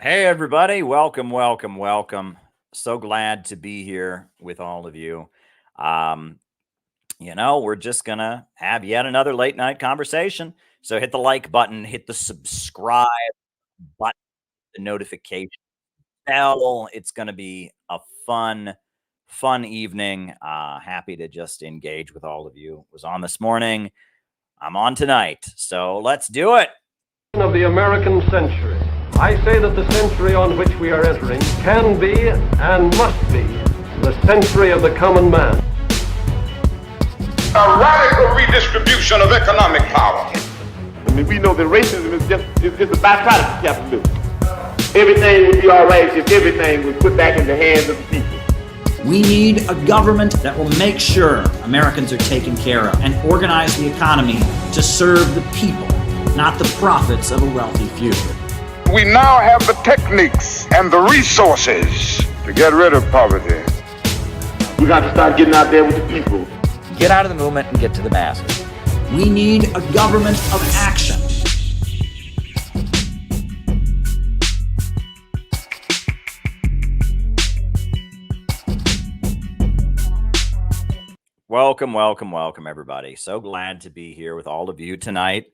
Hey, everybody. Welcome, welcome, welcome. So glad to be here with all of you. Um, we're just going to have yet another late night conversation. So hit the like button, hit the subscribe button, the notification bell. It's going to be a fun evening. Happy to just engage with all of you. Was on this morning. I'm on tonight. So let's do it. Of the American century. I say that the century on which we are entering can be and must be the century of the common man. A radical redistribution of economic power. I mean, we know that racism is just a byproduct of capitalism. Everything would be all right if everything was put back in the hands of the people. We need a government that will make sure Americans are taken care of and organize the economy to serve the people, not the profits of a wealthy few. We now have the techniques and the resources to get rid of poverty. We got to start getting out there with the people. Get out of the movement and get to the masses. We need a government of action. Welcome, everybody. So glad to be here with all of you tonight.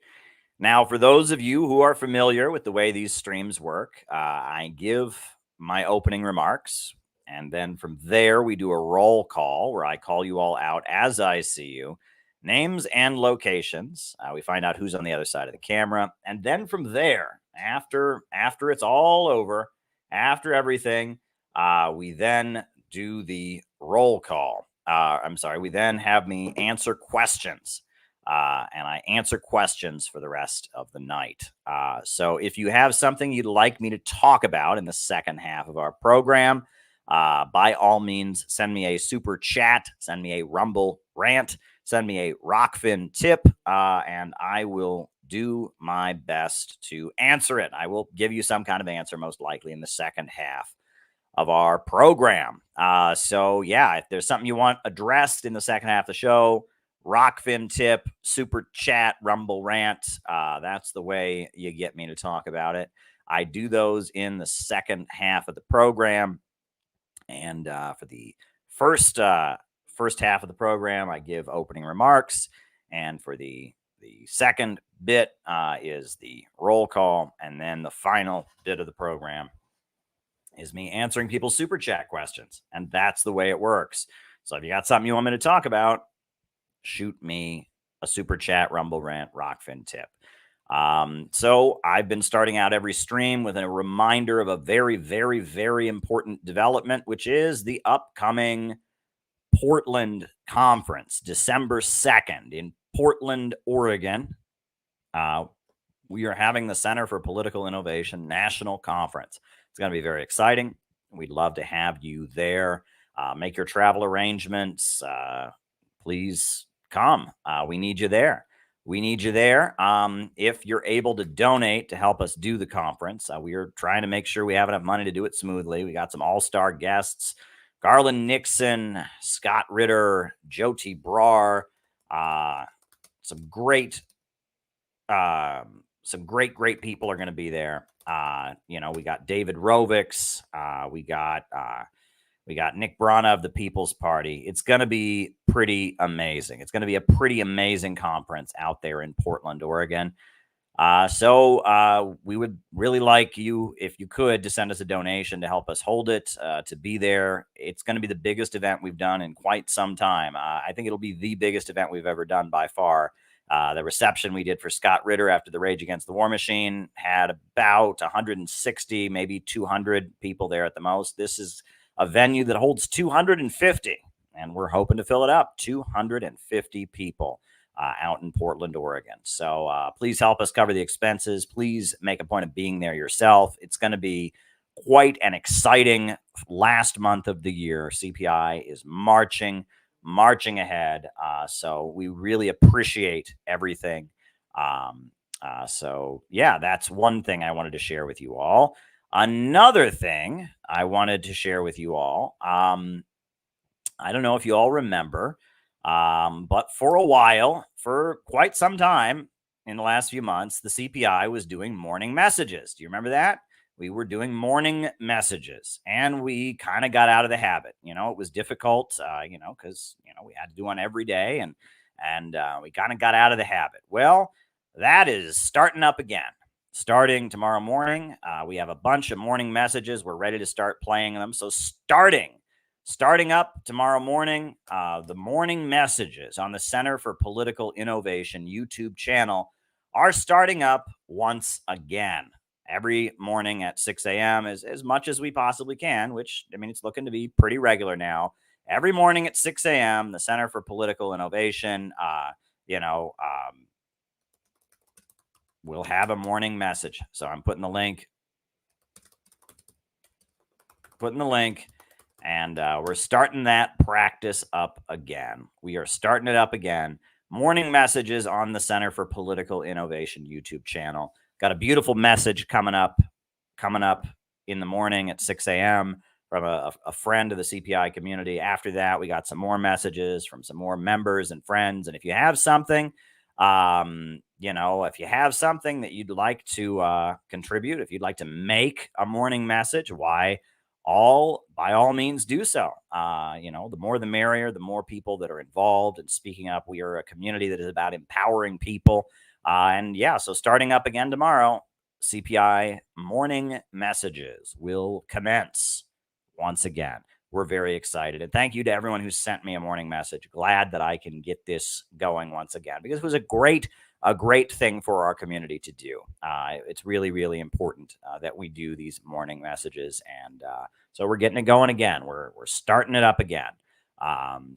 Now, for those of you who are familiar with the way these streams work, I give my opening remarks, and then from there, we do a roll call where I call you all out as I see you, names and locations. We find out who's on the other side of the camera, and then from there, after it's all over, after everything, we then do the roll call. We then have me answer questions. And I answer questions for the rest of the night. So if you have something you'd like me to talk about in the second half of our program, by all means, send me a super chat, send me a Rumble rant, send me a Rockfin tip, and I will do my best to answer it. I will give you some kind of answer, most likely in the second half of our program. If there's something you want addressed in the second half of the show, Rockfin tip, super chat, Rumble rant. That's the way you get me to talk about it. I do those in the second half of the program. And for the first half of the program, I give opening remarks. And for the second bit is the roll call. And then the final bit of the program is me answering people's super chat questions. And that's the way it works. So if you got something you want me to talk about, shoot me a super chat, Rumble rant, Rockfin tip. So I've been starting out every stream with a reminder of a very, very, very important development, which is the upcoming Portland conference, December 2nd in Portland, Oregon. We are having the Center for Political Innovation National Conference. It's going to be very exciting. We'd love to have you there. Make your travel arrangements. Please come. We need you there. If you're able to donate to help us do the conference, we are trying to make sure we have enough money to do it smoothly. We got some all-star guests, Garland Nixon, Scott Ritter, Jyoti Brar, some great people are going to be there. We got David Rovics. We got Nick Brana of the People's Party. It's going to be pretty amazing. It's going to be a pretty amazing conference out there in Portland, Oregon. So we would really like you, if you could, to send us a donation to help us hold it, to be there. It's going to be the biggest event we've done in quite some time. I think it'll be the biggest event we've ever done by far. The reception we did for Scott Ritter after the Rage Against the War Machine had about 160, maybe 200 people there at the most. This is a venue that holds 250, and we're hoping to fill it up. 250 people out in Portland, Oregon. So please help us cover the expenses. Please make a point of being there yourself. It's going to be quite an exciting last month of the year. CPI is marching ahead. So we really appreciate everything. That's one thing I wanted to share with you all. Another thing I wanted to share with you all, I don't know if you all remember, but for a while, for quite some time in the last few months, the CPI was doing morning messages. Do you remember that? we were doing morning messages, and we kind of got out of the habit. You know, it was difficult, because, we had to do one every day, and we kind of got out of the habit. Well, that is starting up again. Starting tomorrow morning, we have a bunch of morning messages. We're ready to start playing them. So starting up tomorrow morning, the morning messages on the Center for Political Innovation YouTube channel are starting up once again. Every morning at 6 a.m. as much as we possibly can, which, it's looking to be pretty regular now. Every morning at 6 a.m., the Center for Political Innovation, we'll have a morning message. So I'm putting the link, and we're starting that practice up again. We are starting it up again. Morning messages on the Center for Political Innovation YouTube channel. Got a beautiful message coming up in the morning at 6 a.m. from a friend of the CPI community. After that, we got some more messages from some more members and friends. And if you have something, if you have something that you'd like to contribute, if you'd like to make a morning message, by all means do so. The more the merrier, the more people that are involved and speaking up. We are a community that is about empowering people. So starting up again tomorrow, CPI morning messages will commence once again. We're very excited. And thank you to everyone who sent me a morning message. Glad that I can get this going once again, because it was a great thing for our community to do. It's really, really important that we do these morning messages. And so we're getting it going again. We're starting it up again.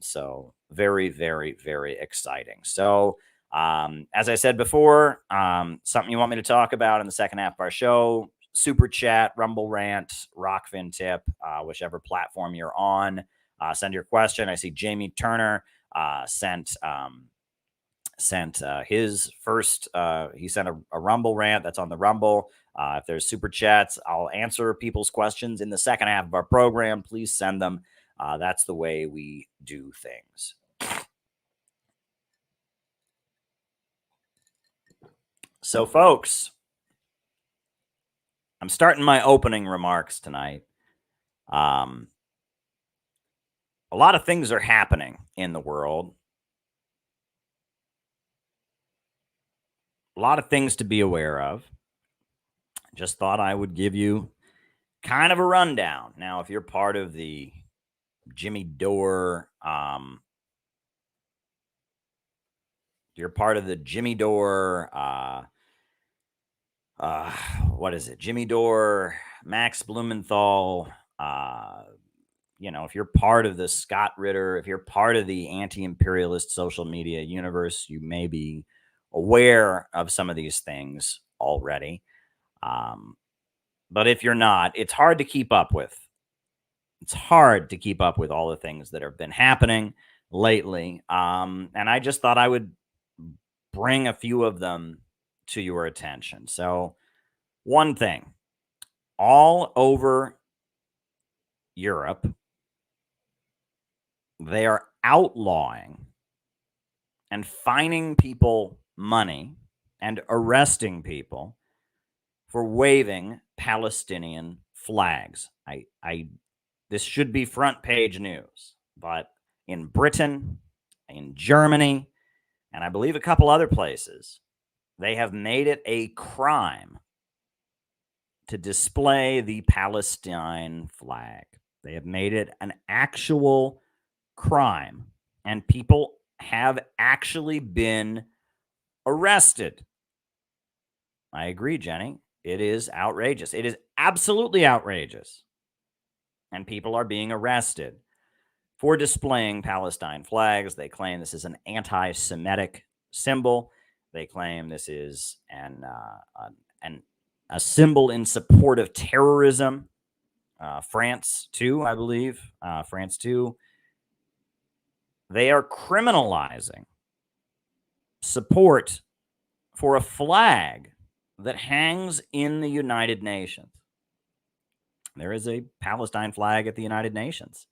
So very, very, very exciting. So as I said before, something you want me to talk about in the second half of our show, Super Chat, Rumble Rant, Rockfin Tip, whichever platform you're on, send your question. I see Jamie Turner sent his first, he sent a Rumble Rant that's on the Rumble. If there's Super Chats, I'll answer people's questions in the second half of our program. Please send them. That's the way we do things. So, folks, I'm starting my opening remarks tonight. A lot of things are happening in the world. A lot of things to be aware of. Just thought I would give you kind of a rundown. Now, if you're part of the Jimmy Dore, what is it? Jimmy Dore, Max Blumenthal, if you're part of the Scott Ritter, if you're part of the anti-imperialist social media universe, you may be aware of some of these things already. But if you're not, it's hard to keep up with. It's hard to keep up with all the things that have been happening lately. And I just thought I would bring a few of them to your attention. So, one thing, all over Europe, they are outlawing and fining people money and arresting people for waving Palestinian flags. This should be front page news, but in Britain, in Germany, and I believe a couple other places, they have made it a crime to display the Palestine flag. They have made it an actual crime, and people have actually been arrested. I agree, Jenny. It is outrageous. It is absolutely outrageous. And people are being arrested for displaying Palestine flags. They claim this is an anti-Semitic symbol. They claim this is a symbol in support of terrorism. France, too, I believe. France, too. They are criminalizing support for a flag that hangs in the United Nations. There is a Palestine flag at the United Nations.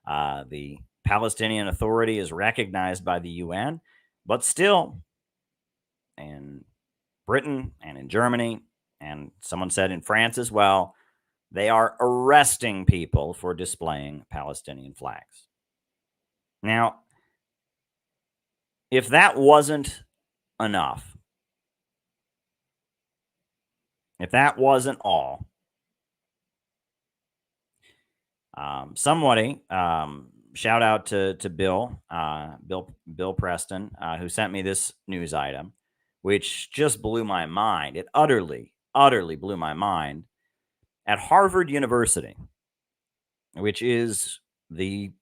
The Palestinian Authority is recognized by the UN, but still, in Britain and in Germany And someone said in France as well, they are arresting people for displaying Palestinian flags. Now, if that wasn't enough, if that wasn't all, somebody, shout out to Bill, Bill Preston, who sent me this news item, which just blew my mind. It utterly blew my mind. At Harvard University, which is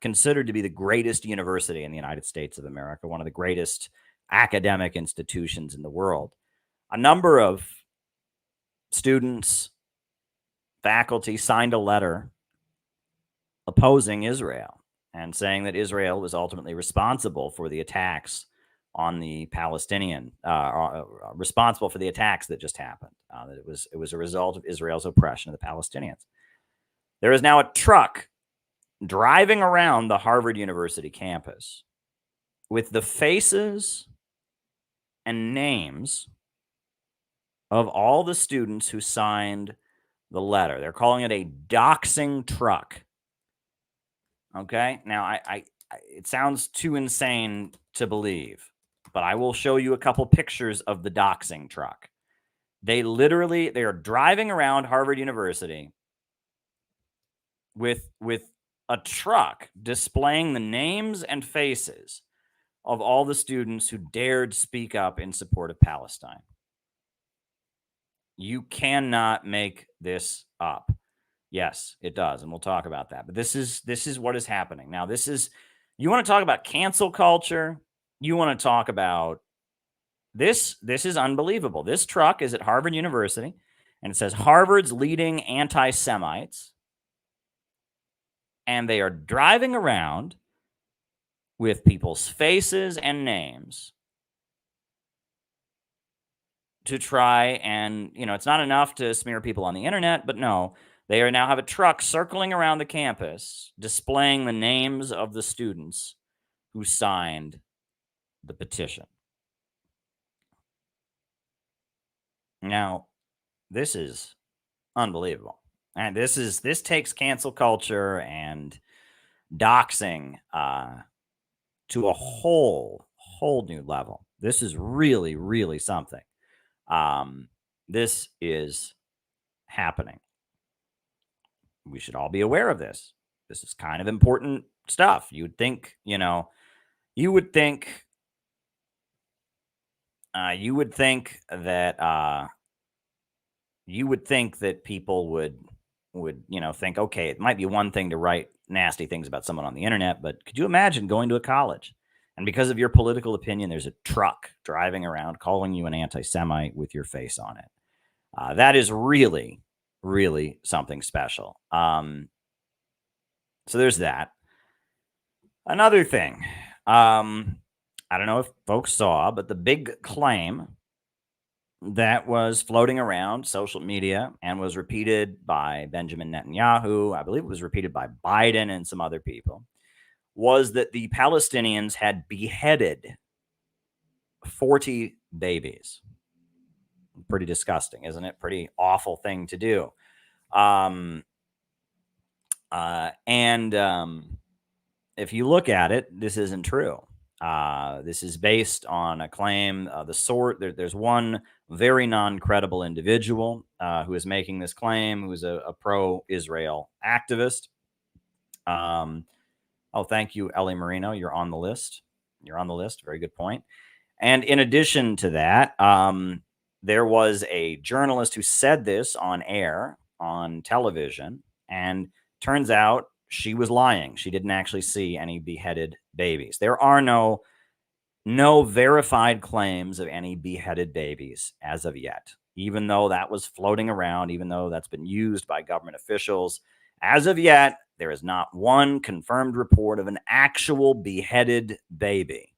considered to be the greatest university in the United States of America, one of the greatest academic institutions in the world, a number of students, faculty signed a letter opposing Israel and saying that Israel was ultimately responsible for the attacks on the Palestinian, responsible for the attacks that just happened. That it was a result of Israel's oppression of the Palestinians. There is now a truck driving around the Harvard University campus with the faces and names of all the students who signed the letter. They're calling it a doxing truck. Okay, now it sounds too insane to believe, but I will show you a couple pictures of the doxing truck. They are driving around Harvard University with a truck displaying the names and faces of all the students who dared speak up in support of Palestine. You cannot make this up. Yes, it does, and we'll talk about that. But this is what is happening. Now, you want to talk about cancel culture, you want to talk about this is unbelievable. This truck is at Harvard University, and it says Harvard's leading anti-Semites, and they are driving around with people's faces and names to try and, it's not enough to smear people on the internet, but no, they now have a truck circling around the campus displaying the names of the students who signed the petition. Now, this is unbelievable. And this takes cancel culture and doxing to a whole new level. This is really, really something. This is happening. We should all be aware of this. This is kind of important stuff. You would think that people would think, okay, it might be one thing to write nasty things about someone on the internet, but could you imagine going to a college and because of your political opinion, there's a truck driving around calling you an anti-Semite with your face on it? That is really, really something special. So there's that. Another thing, I don't know if folks saw, but the big claim that was floating around social media and was repeated by Benjamin Netanyahu, I believe it was repeated by Biden and some other people, was that the Palestinians had beheaded 40 babies. Pretty disgusting, isn't it? Pretty awful thing to do. If you look at it, this isn't true. This is based on a claim of the sort. There's one very non-credible individual who is making this claim, who is a pro-Israel activist. Thank you, Ellie Marino. You're on the list. Very good point. And in addition to that, there was a journalist who said this on air, on television, and turns out she was lying. She didn't actually see any beheaded babies. There are no verified claims of any beheaded babies as of yet, even though that was floating around, even though that's been used by government officials. As of yet, there is not one confirmed report of an actual beheaded baby.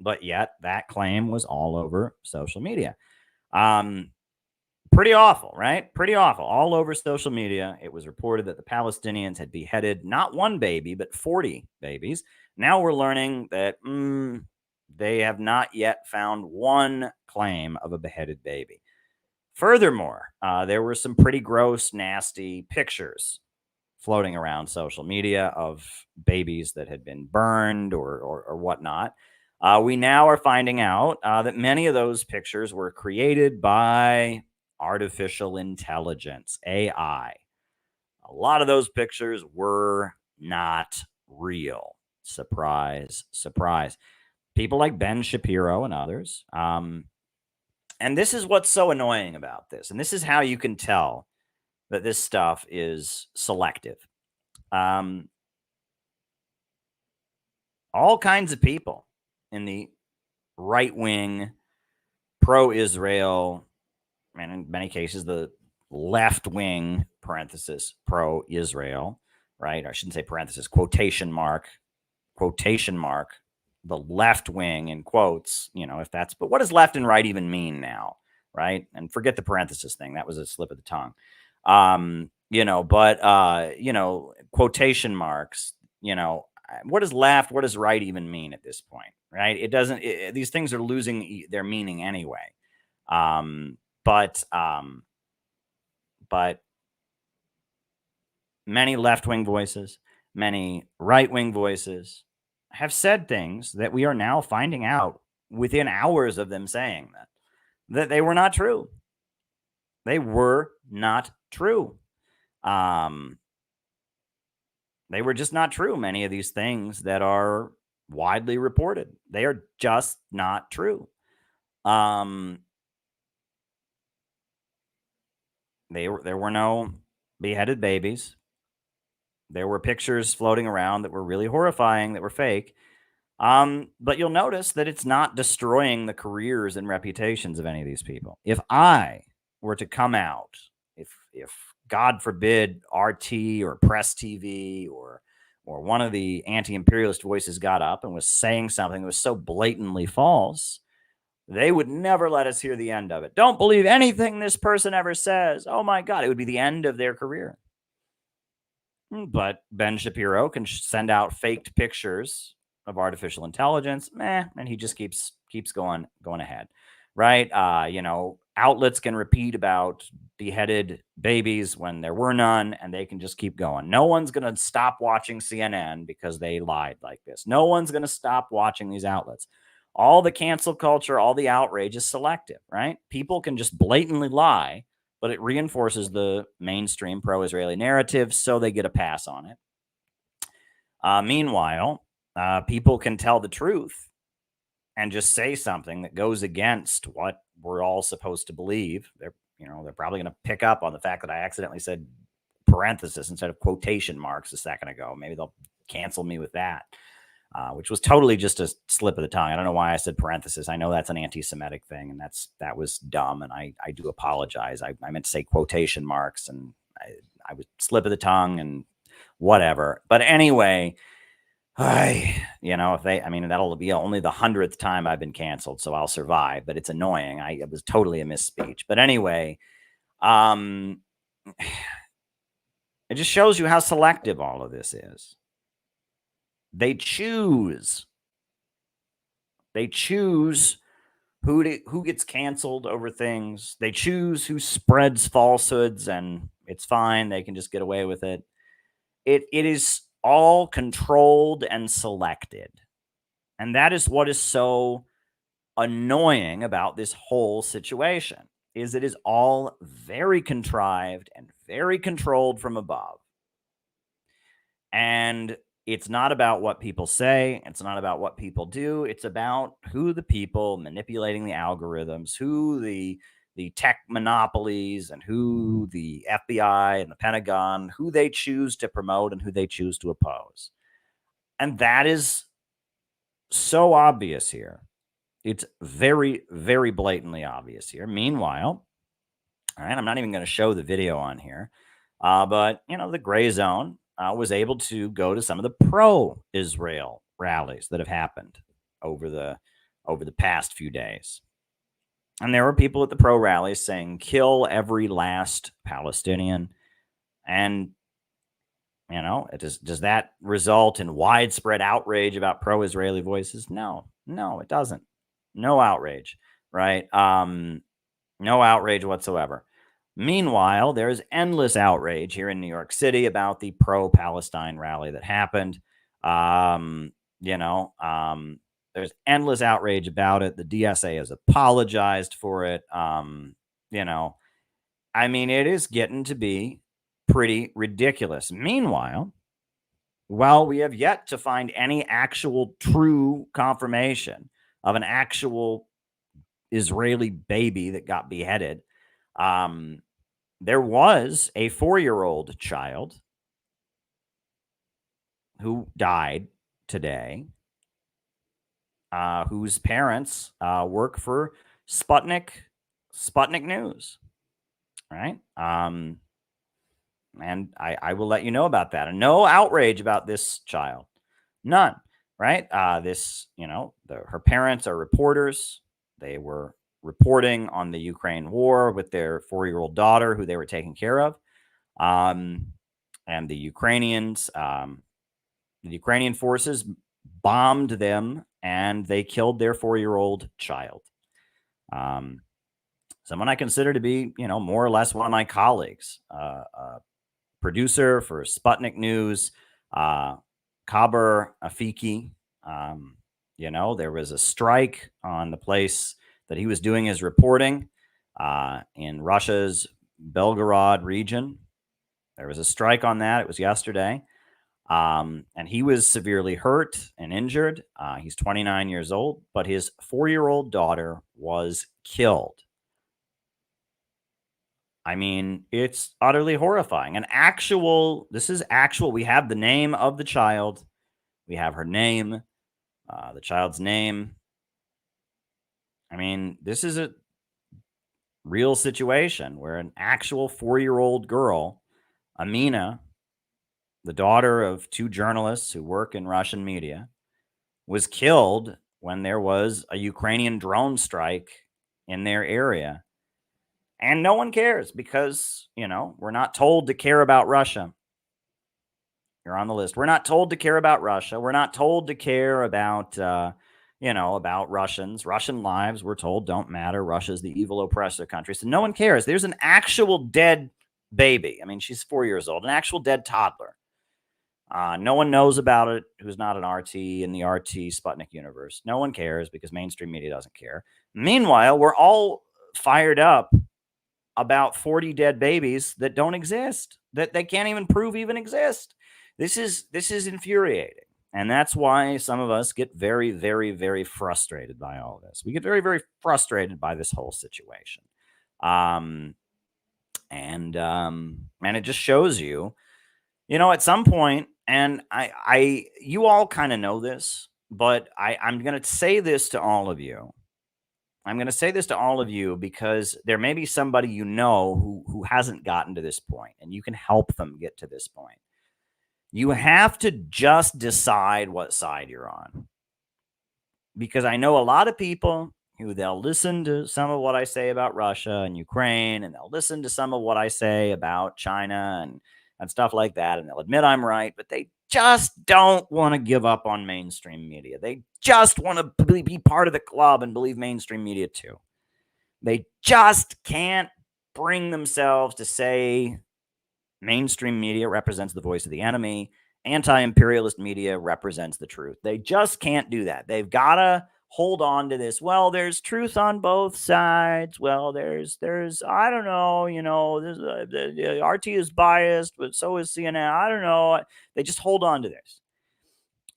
But yet, that claim was all over social media. Pretty awful, right? Pretty awful. All over social media, it was reported that the Palestinians had beheaded not one baby, but 40 babies. Now we're learning that they have not yet found one claim of a beheaded baby. Furthermore, there were some pretty gross, nasty pictures floating around social media of babies that had been burned or whatnot. We now are finding out that many of those pictures were created by artificial intelligence, AI. A lot of those pictures were not real. Surprise, surprise. People like Ben Shapiro and others. And this is what's so annoying about this. And this is how you can tell that this stuff is selective. All kinds of people in the right-wing, pro-Israel, and in many cases, the left-wing, parenthesis, pro-Israel, right? I shouldn't say parenthesis, quotation mark, the left wing in quotes, if that's, but what does left and right even mean now, right? And forget the parenthesis thing. That was a slip of the tongue. Quotation marks, what does left, what does right even mean at this point, right? It doesn't, these things are losing their meaning anyway. But many left-wing voices, many right-wing voices have said things that we are now finding out within hours of them saying that they were not true. They were not true. They were just not true. Many of these things that are widely reported, they are just not true. There were no beheaded babies. There were pictures floating around that were really horrifying, that were fake. But you'll notice that it's not destroying the careers and reputations of any of these people. If I were to come out, if God forbid RT or Press TV or one of the anti-imperialist voices got up and was saying something that was so blatantly false, they would never let us hear the end of it. Don't believe anything this person ever says. Oh my God, it would be the end of their career. But Ben Shapiro can send out faked pictures of artificial intelligence, and he just keeps going ahead, right? Outlets can repeat about beheaded babies when there were none, and they can just keep going. No one's going to stop watching CNN because they lied like this. No one's going to stop watching these outlets. All the cancel culture, all the outrage is selective, right? People can just blatantly lie, but it reinforces the mainstream pro-Israeli narrative, so they get a pass on it. Meanwhile, people can tell the truth and just say something that goes against what we're all supposed to believe. They're probably going to pick up on the fact that I accidentally said parenthesis instead of quotation marks a second ago. Maybe they'll cancel me with that. Which was totally just a slip of the tongue. I don't know why I said parenthesis. I know that's an anti-Semitic thing, and that was dumb, and I do apologize. I meant to say quotation marks, and I was slip of the tongue and whatever. But anyway, that'll be only the 100th time I've been canceled, so I'll survive. But it's annoying. It was totally a misspeech. But anyway, it just shows you how selective all of this is. They choose who gets canceled over things. They choose who spreads falsehoods, and it's fine. They can just get away with it. It is all controlled and selected. And that is what is so annoying about this whole situation, is it is all very contrived and very controlled from above. And it's not about what people say. It's not about what people do. It's about who the people manipulating the algorithms, who the tech monopolies, and who the FBI and the Pentagon, who they choose to promote and who they choose to oppose. And that is so obvious here. It's very, very blatantly obvious here. Meanwhile, all right, I'm not even going to show the video on here, but, the gray zone was able to go to some of the pro-Israel rallies that have happened over the past few days. And there were people at the pro rallies saying, kill every last Palestinian. And, does that result in widespread outrage about pro-Israeli voices? No, it doesn't. No outrage, right? No outrage whatsoever. Meanwhile, there's endless outrage here in New York City about the pro-Palestine rally that happened. Um, there's endless outrage about it. The DSA has apologized for it. I mean, it is getting to be pretty ridiculous. Meanwhile, well, we have yet to find any actual true confirmation of an actual Israeli baby that got beheaded. There was a 4-year-old child who died today, whose parents work for Sputnik News, right? And I will let you know about that. And no outrage about this child, none, right? Her parents are reporters. They were reporting on the Ukraine war with their 4-year-old daughter, who they were taking care of. And the Ukrainian forces bombed them, and they killed their 4-year-old child. Someone I consider to be, more or less one of my colleagues, producer for Sputnik News, Kaber Afiki. There was a strike on the place that he was doing his reporting in Russia's Belgorod region. There was a strike on that. It was yesterday. And he was severely hurt and injured. He's 29 years old, but his 4-year-old daughter was killed. I mean, it's utterly horrifying. This is actual. We have the name of the child. We have her name, the child's name. I mean, this is a real situation where an actual 4-year-old girl, Amina, the daughter of 2 journalists who work in Russian media, was killed when there was a Ukrainian drone strike in their area. And no one cares because, we're not told to care about Russia. You're on the list. We're not told to care about Russia. We're not told to care about, about Russians. Russian lives, we're told, don't matter. Russia's the evil oppressor country. So no one cares. There's an actual dead baby. I mean, she's 4 years old, an actual dead toddler. No one knows about it who's not an RT in the RT Sputnik universe. No one cares because mainstream media doesn't care. Meanwhile, we're all fired up about 40 dead babies that don't exist, that they can't even prove even exist. This is infuriating. And that's why some of us get very, very, very frustrated by all of this. We get very, very frustrated by this whole situation. And it just shows you, at some point, and you all kind of know this, but I'm going to say this to all of you. I'm going to say this to all of you because there may be somebody who hasn't gotten to this point, and you can help them get to this point. You have to just decide what side you're on. Because I know a lot of people who they'll listen to some of what I say about Russia and Ukraine, and they'll listen to some of what I say about China and stuff like that, and they'll admit I'm right, but they just don't want to give up on mainstream media. They just want to be part of the club and believe mainstream media too. They just can't bring themselves to say mainstream media represents the voice of the enemy. Anti-imperialist media represents the truth. They just can't do that. They've got to hold on to this. Well, there's truth on both sides. Well, there's I don't know, the RT is biased, but so is CNN. I don't know. They just hold on to this.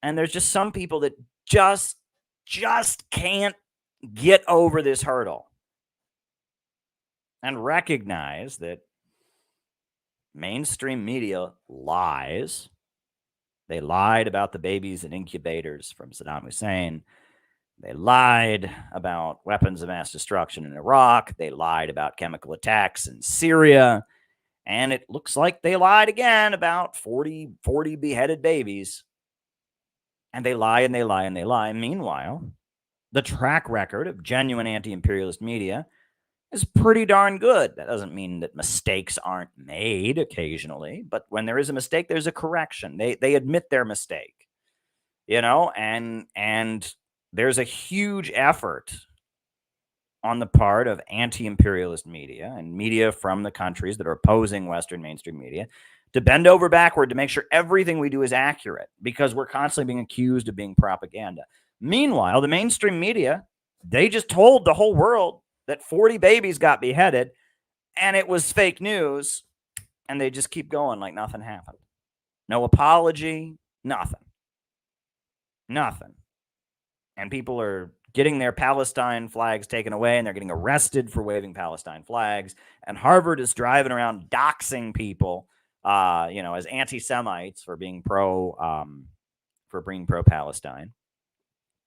And there's just some people that just can't get over this hurdle and recognize that mainstream media lies. They lied about the babies in incubators from Saddam Hussein. They lied about weapons of mass destruction in Iraq. They lied about chemical attacks in Syria. And it looks like they lied again about 40 beheaded babies. And they lie and they lie and they lie. Meanwhile, the track record of genuine anti-imperialist media is pretty darn good. That doesn't mean that mistakes aren't made occasionally, but when there is a mistake, there's a correction. They admit their mistake, and there's a huge effort on the part of anti-imperialist media and media from the countries that are opposing Western mainstream media to bend over backward to make sure everything we do is accurate, because we're constantly being accused of being propaganda. Meanwhile, the mainstream media, they just told the whole world that 40 babies got beheaded and it was fake news, and they just keep going like nothing happened. No apology, nothing. Nothing. And people are getting their Palestine flags taken away, and they're getting arrested for waving Palestine flags. And Harvard is driving around doxing people, as anti-Semites for being pro-Palestine.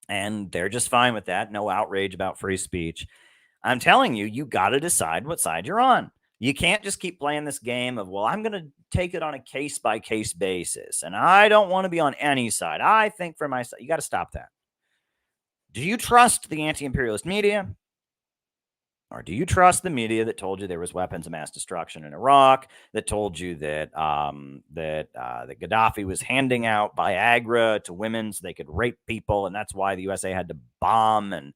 And they're just fine with that. No outrage about free speech. I'm telling you, you got to decide what side you're on. You can't just keep playing this game of, well, I'm going to take it on a case-by-case basis, and I don't want to be on any side. I think for myself. You got to stop that. Do you trust the anti-imperialist media? Or do you trust the media that told you there was weapons of mass destruction in Iraq, that told you that that Gaddafi was handing out Viagra to women so they could rape people, and that's why the USA had to bomb and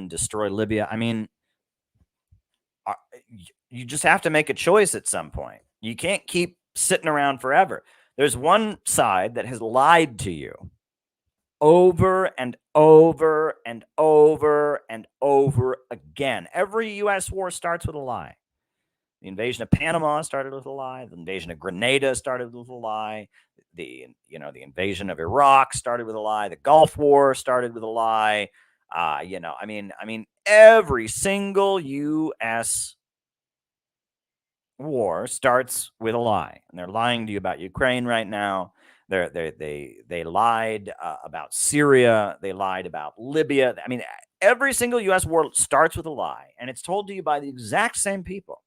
destroy Libya? I mean, you just have to make a choice at some point. You can't keep sitting around forever. There's one side that has lied to you over and over and over and over again. Every U.S. war starts with a lie. The invasion of Panama started with a lie. The invasion of Grenada started with a lie. The invasion of Iraq started with a lie. The Gulf War started with a lie. Every single U.S. war starts with a lie, and they're lying to you about Ukraine right now. They lied about Syria. They lied about Libya. I mean, every single U.S. war starts with a lie, and it's told to you by the exact same people.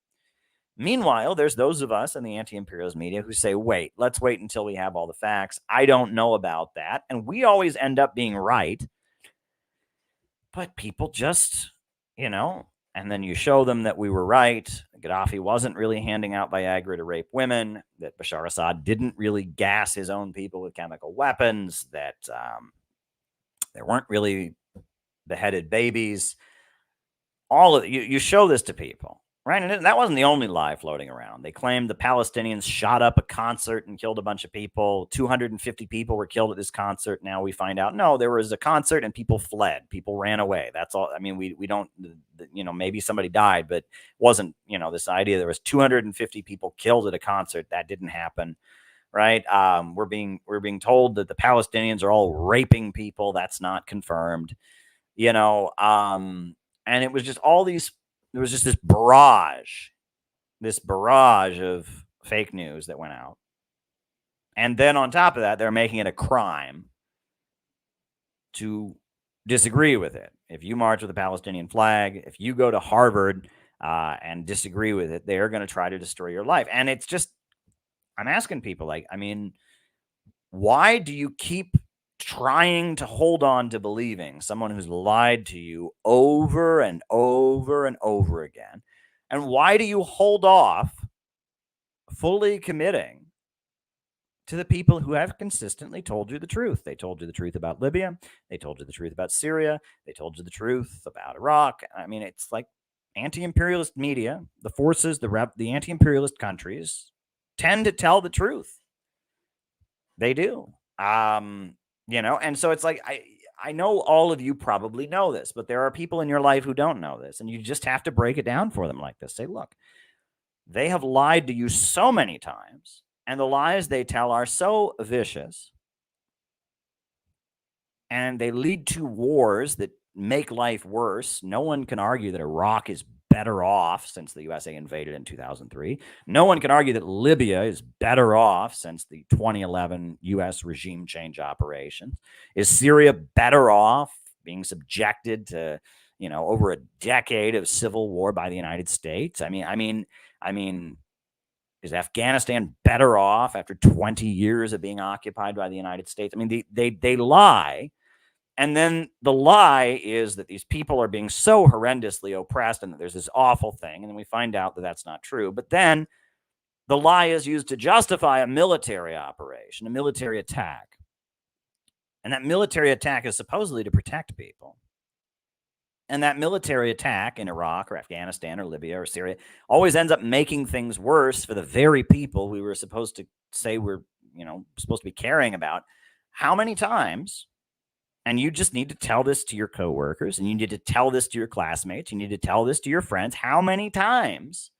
Meanwhile, there's those of us in the anti-imperialist media who say, wait, let's wait until we have all the facts. I don't know about that. And we always end up being right. But people just, and then you show them that we were right. Gaddafi wasn't really handing out Viagra to rape women, that Bashar Assad didn't really gas his own people with chemical weapons, that there weren't really beheaded babies. All of you show this to people, right? And that wasn't the only lie floating around. They claimed the Palestinians shot up a concert and killed a bunch of people. 250 people were killed at this concert. Now we find out, no, there was a concert and people fled. People ran away. That's all. I mean, we don't, maybe somebody died, but wasn't, this idea there was 250 people killed at a concert. That didn't happen, right? We're being told that the Palestinians are all raping people. That's not confirmed, and it was just all these. There was just this barrage of fake news that went out. And then on top of that, they're making it a crime to disagree with it. If you march with a Palestinian flag, if you go to Harvard and disagree with it, they're going to try to destroy your life. And it's just, I'm asking people, why do you keep trying to hold on to believing someone who's lied to you over and over and over again? And why do you hold off fully committing to the people who have consistently told you the truth? They told you the truth about Libya. They told you the truth about Syria. They told you the truth about Iraq. I mean, it's like anti-imperialist media, the forces, the anti-imperialist countries tend to tell the truth. They do. And so it's like, I know all of you probably know this, but there are people in your life who don't know this, and you just have to break it down for them like this. Say, look, they have lied to you so many times, and the lies they tell are so vicious, and they lead to wars that make life worse. No one can argue that Iraq is better off since the USA invaded in 2003. No one can argue that Libya is better off since the 2011 U.S. regime change operations. Is Syria better off being subjected to, over a decade of civil war by the United States? I mean, is Afghanistan better off after 20 years of being occupied by the United States? I mean, they lie. And then the lie is that these people are being so horrendously oppressed and that there's this awful thing. And then we find out that that's not true. But then the lie is used to justify a military operation, a military attack. And that military attack is supposedly to protect people. And that military attack in Iraq or Afghanistan or Libya or Syria always ends up making things worse for the very people we were supposed to say we're, supposed to be caring about. How many times? And you just need to tell this to your coworkers, and you need to tell this to your classmates. You need to tell this to your friends. How many times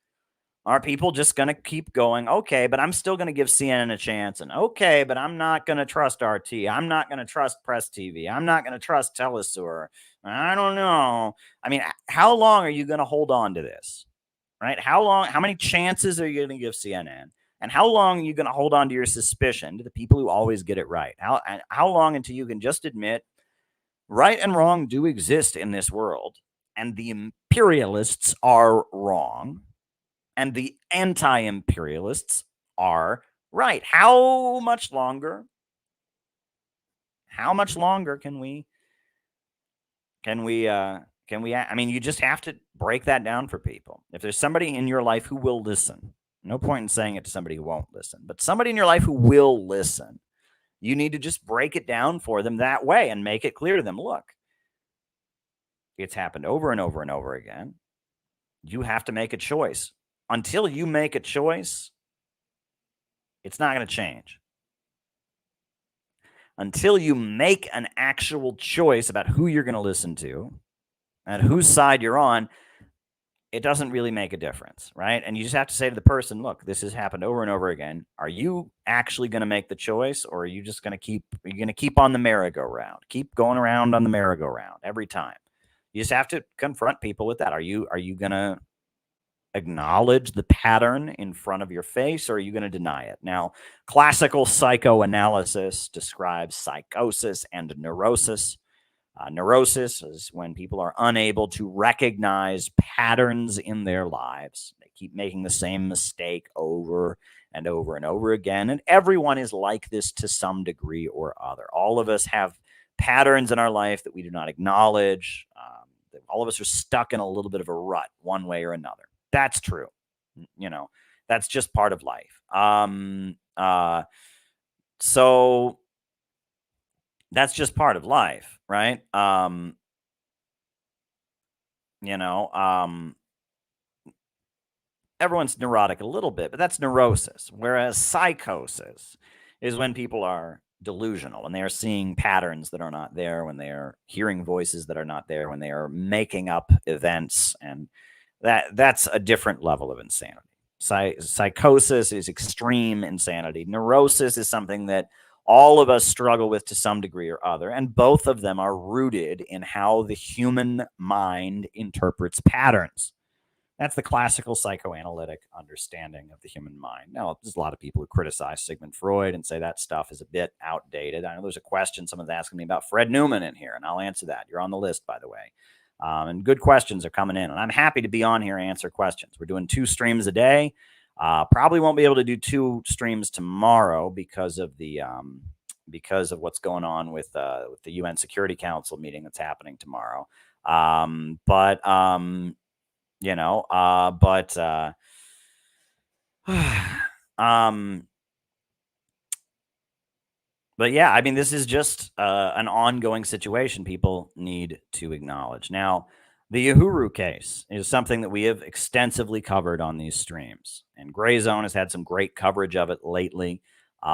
are people just going to keep going, okay, but I'm still going to give CNN a chance, and okay, but I'm not going to trust RT. I'm not going to trust Press TV. I'm not going to trust Telesur. I don't know. I mean, how long are you going to hold on to this, right? How many chances are you going to give CNN? And how long are you going to hold on to your suspicion to the people who always get it right? How long until you can just admit right and wrong do exist in this world, and the imperialists are wrong, and the anti-imperialists are right? How much longer? How much longer can we? I mean, you just have to break that down for people. If there's somebody in your life who will listen, no point in saying it to somebody who won't listen, but somebody in your life who will listen, you need to just break it down for them that way and make it clear to them. Look, it's happened over and over and over again. You have to make a choice. Until you make a choice, it's not going to change. Until you make an actual choice about who you're going to listen to and whose side you're on, it doesn't really make a difference, right? And you just have to say to the person, look, this has happened over and over again. Are you actually going to make the choice, or are you just going to keep on the merry-go-round, keep going around on the merry-go-round every time? You just have to confront people with that. Are you going to acknowledge the pattern in front of your face, or are you going to deny it? Now, classical psychoanalysis describes psychosis and neurosis. Neurosis is when people are unable to recognize patterns in their lives. They keep making the same mistake over and over and over again. And everyone is like this to some degree or other. All of us have patterns in our life that we do not acknowledge. All of us are stuck in a little bit of a rut one way or another. That's true. That's just part of life. So that's just part of life, right? Everyone's neurotic a little bit, but that's neurosis. Whereas psychosis is when people are delusional and they are seeing patterns that are not there, when they are hearing voices that are not there, when they are making up events, and that's a different level of insanity. Psychosis is extreme insanity. Neurosis is something that all of us struggle with to some degree or other, and both of them are rooted in how the human mind interprets patterns. That's the classical psychoanalytic understanding of the human mind. Now, there's a lot of people who criticize Sigmund Freud and say that stuff is a bit outdated. I know there's a question someone's asking me about Fred Newman in here, and I'll answer that. You're on the list, by the way. And good questions are coming in, and I'm happy to be on here and answer questions. We're doing 2 streams a day. Probably won't be able to do 2 streams tomorrow because of what's going on with the UN Security Council meeting that's happening tomorrow. But yeah, I mean, this is just an ongoing situation people need to acknowledge. Now, the Uhuru case is something that we have extensively covered on these streams, and Gray Zone has had some great coverage of it lately. We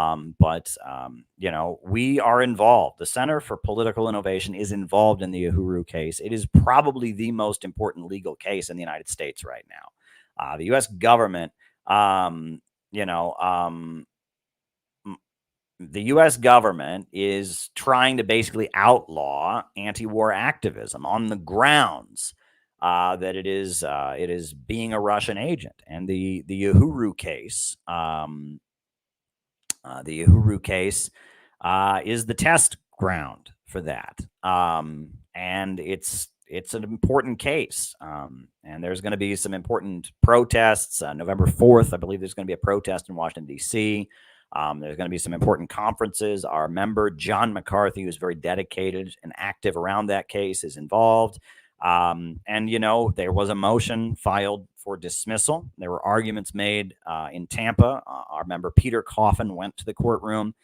are involved. The Center for Political Innovation is involved in the Uhuru case. It is probably the most important legal case in the United States right now. The U.S. government, the U.S. government is trying to basically outlaw anti-war activism on the grounds that it is being a Russian agent. And the Uhuru case, is the test ground for that. And it's an important case. And there's going to be some important protests. November 4th, I believe there's going to be a protest in Washington, D.C. There's going to be some important conferences. Our member, John McCarthy, who's very dedicated and active around that case, is involved. There was a motion filed for dismissal. There were arguments made in Tampa. Our member, Peter Coffin, went to the courtroom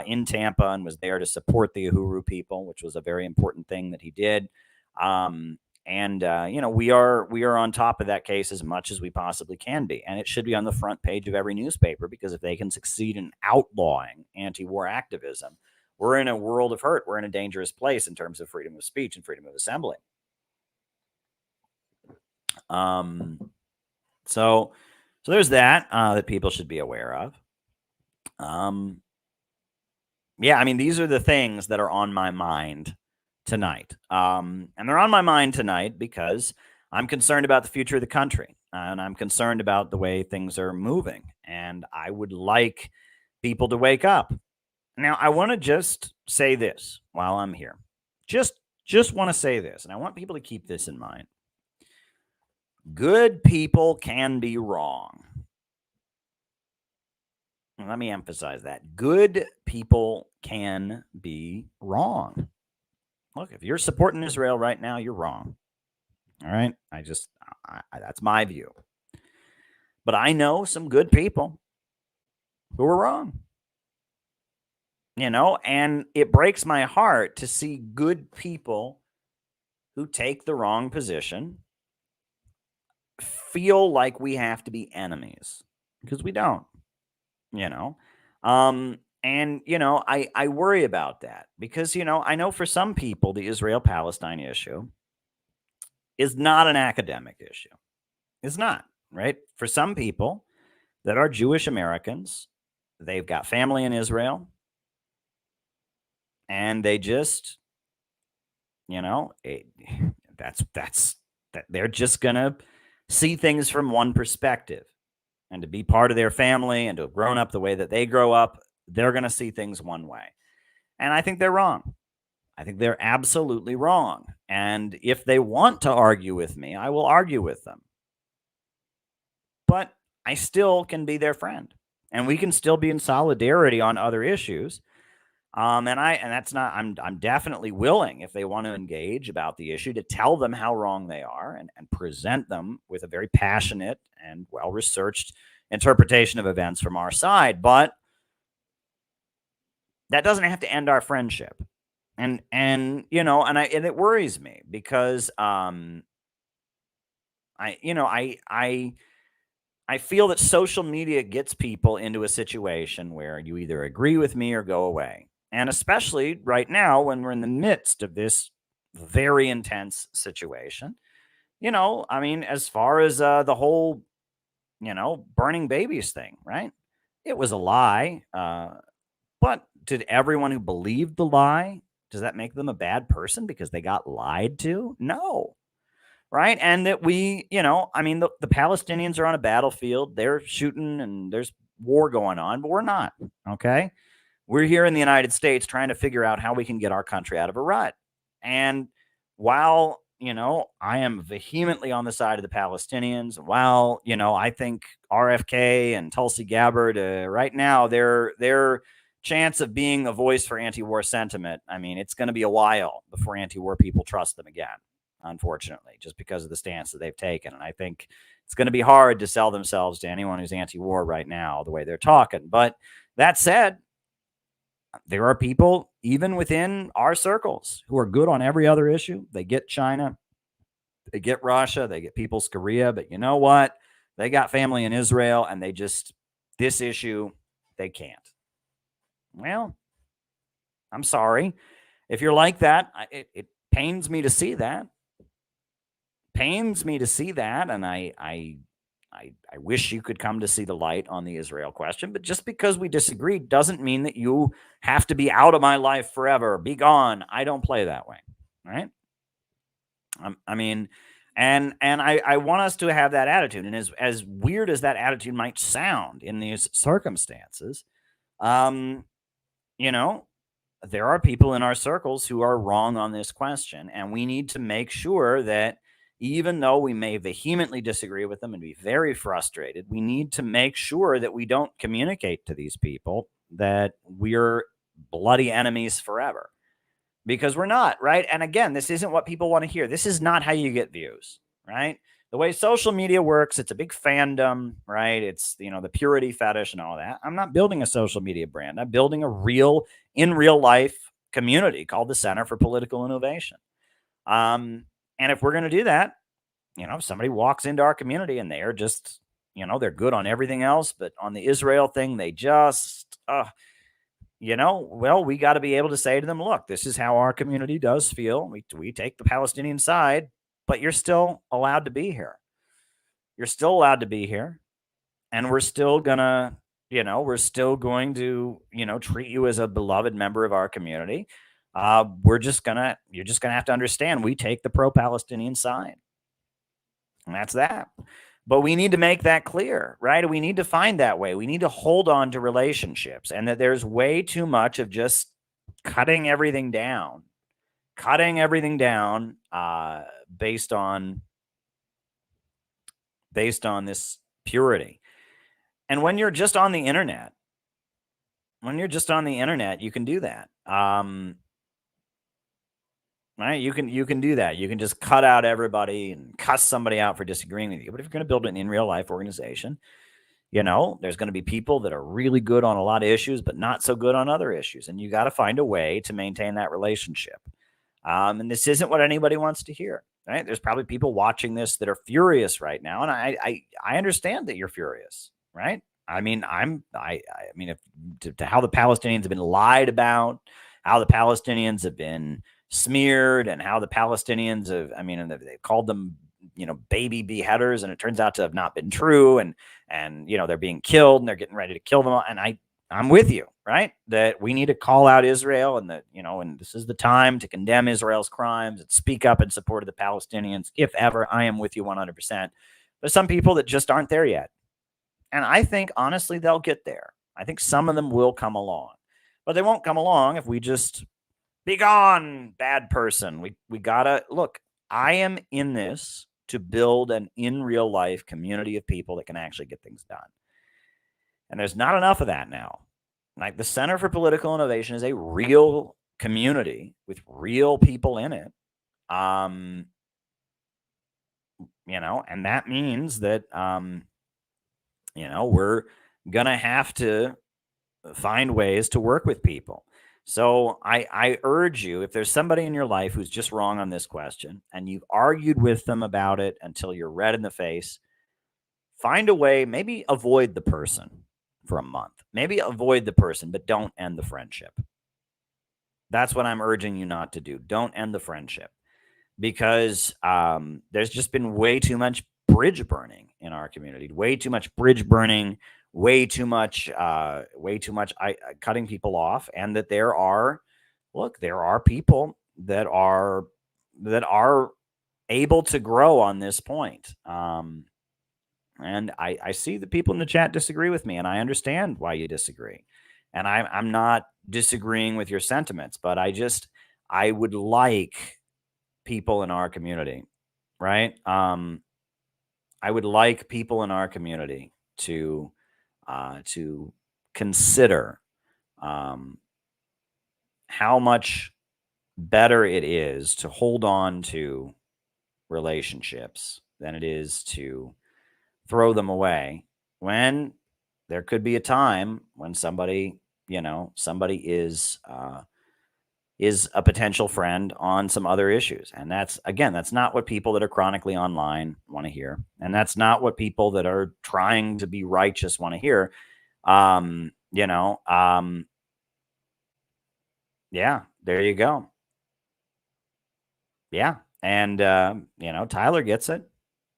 in Tampa and was there to support the Uhuru people, which was a very important thing that he did. And we are on top of that case as much as we possibly can be, and it should be on the front page of every newspaper, because if they can succeed in outlawing anti-war activism, we're in a world of hurt. We're in a dangerous place in terms of freedom of speech and freedom of assembly. So there's that that people should be aware of. Yeah, I mean, these are the things that are on my mind tonight. And they're on my mind tonight because I'm concerned about the future of the country, and I'm concerned about the way things are moving, and I would like people to wake up. Now, I want to just say this while I'm here. Just want to say this, and I want people to keep this in mind. Good people can be wrong. Let me emphasize that. Good people can be wrong. Look, if you're supporting Israel right now, you're wrong. All right? That's my view. But I know some good people who are wrong. And it breaks my heart to see good people who take the wrong position feel like we have to be enemies, because we don't. I worry about that because, I know for some people, the Israel-Palestine issue is not an academic issue. It's not, right? For some people that are Jewish Americans, they've got family in Israel, and they just, they're just going to see things from one perspective. And to be part of their family and to have grown up the way that they grow up, they're going to see things one way. And I think they're wrong. I think they're absolutely wrong. And if they want to argue with me, I will argue with them. But I still can be their friend. And we can still be in solidarity on other issues. I'm definitely willing, if they want to engage about the issue, to tell them how wrong they are and present them with a very passionate and well-researched interpretation of events from our side. But that doesn't have to end our friendship. And it worries me because I feel that social media gets people into a situation where you either agree with me or go away. And especially right now when we're in the midst of this very intense situation, as far as the whole, burning babies thing, right? It was a lie. But did everyone who believed the lie, does that make them a bad person because they got lied to? No. Right. And that the Palestinians are on a battlefield. They're shooting and there's war going on, but we're not. Okay. We're here in the United States trying to figure out how we can get our country out of a rut. And while, I am vehemently on the side of the Palestinians, while, I think RFK and Tulsi Gabbard right now, their chance of being a voice for anti-war sentiment, it's going to be a while before anti-war people trust them again, unfortunately, just because of the stance that they've taken. And I think it's going to be hard to sell themselves to anyone who's anti-war right now, the way they're talking. But that said, there are people, even within our circles, who are good on every other issue. They get China, they get Russia, they get People's Korea, but you know what? They got family in Israel, and this issue, they can't. Well, I'm sorry. If you're like that, it pains me to see that. And I wish you could come to see the light on the Israel question, but just because we disagree doesn't mean that you have to be out of my life forever. Be gone. I don't play that way, right? I want us to have that attitude. And as weird as that attitude might sound in these circumstances, there are people in our circles who are wrong on this question, and we need to make sure that even though we may vehemently disagree with them and be very frustrated, we need to make sure that we don't communicate to these people that we're bloody enemies forever, because we're not, right? And again, this isn't what people want to hear. This is not how you get views, right? The way social media works, it's a big fandom, right? It's, the purity fetish and all that. I'm not building a social media brand. I'm building a in real life community called the Center for Political Innovation. And if we're going to do that, if somebody walks into our community and they are just, they're good on everything else, but on the Israel thing, they just, well, we got to be able to say to them, look, this is how our community does feel. We take the Palestinian side, but you're still allowed to be here. You're still allowed to be here. And we're still gonna, we're still going to, treat you as a beloved member of our community. You're just gonna have to understand we take the pro-Palestinian side. And that's that. But we need to make that clear, right? We need to find that way. We need to hold on to relationships, and that there's way too much of just cutting everything down based on this purity. And when you're just on the internet, you can do that. Right? You can do that. You can just cut out everybody and cuss somebody out for disagreeing with you. But if you're going to build an in real life organization, there's going to be people that are really good on a lot of issues, but not so good on other issues. And you got to find a way to maintain that relationship. And this isn't what anybody wants to hear, right? There's probably people watching this that are furious right now. And I understand that you're furious, right? I mean, if to how the Palestinians have been lied about, how the Palestinians have been smeared, and how the Palestinians and they've called them, baby beheaders, and it turns out to have not been true. And they're being killed and they're getting ready to kill them. And I'm with you, right? That we need to call out Israel, and that, and this is the time to condemn Israel's crimes and speak up in support of the Palestinians. If ever, I am with you 100%. There's some people that just aren't there yet. And I think, honestly, they'll get there. I think some of them will come along, but they won't come along if we just be gone, bad person. We gotta look. I am in this to build an in real life community of people that can actually get things done. And there's not enough of that now. Like, the Center for Political Innovation is a real community with real people in it. And that means that, we're going to have to find ways to work with people. So I urge you, if there's somebody in your life who's just wrong on this question, and you've argued with them about it until you're red in the face, find a way, maybe avoid the person for a month. Maybe avoid the person, but don't end the friendship. That's what I'm urging you not to do. Don't end the friendship, because there's just been way too much bridge burning in our community, way too much bridge burning, way too much cutting people off. And that there are people that are able to grow on this point. And I see the people in the chat disagree with me, and I understand why you disagree. And I'm not disagreeing with your sentiments, but I would like people in our community, right? I would like people in our community to consider how much better it is to hold on to relationships than it is to throw them away, when there could be a time when somebody is a potential friend on some other issues. And that's not what people that are chronically online want to hear. And that's not what people that are trying to be righteous want to hear. Yeah, there you go. Yeah. And, Tyler gets it.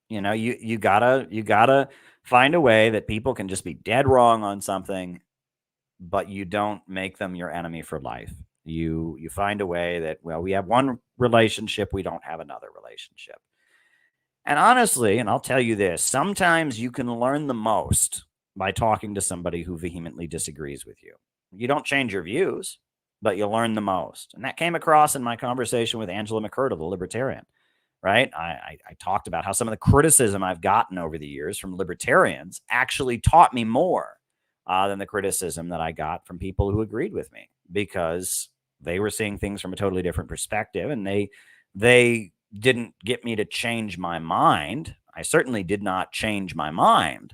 You gotta find a way that people can just be dead wrong on something, but you don't make them your enemy for life. You find a way that, well, we have one relationship, we don't have another relationship. And honestly, and I'll tell you this, sometimes you can learn the most by talking to somebody who vehemently disagrees with you. You don't change your views, but you learn the most. And that came across in my conversation with Angela McCurdy, the libertarian, right? I talked about how some of the criticism I've gotten over the years from libertarians actually taught me more than the criticism that I got from people who agreed with me, because they were seeing things from a totally different perspective, and they didn't get me to change my mind. I certainly did not change my mind,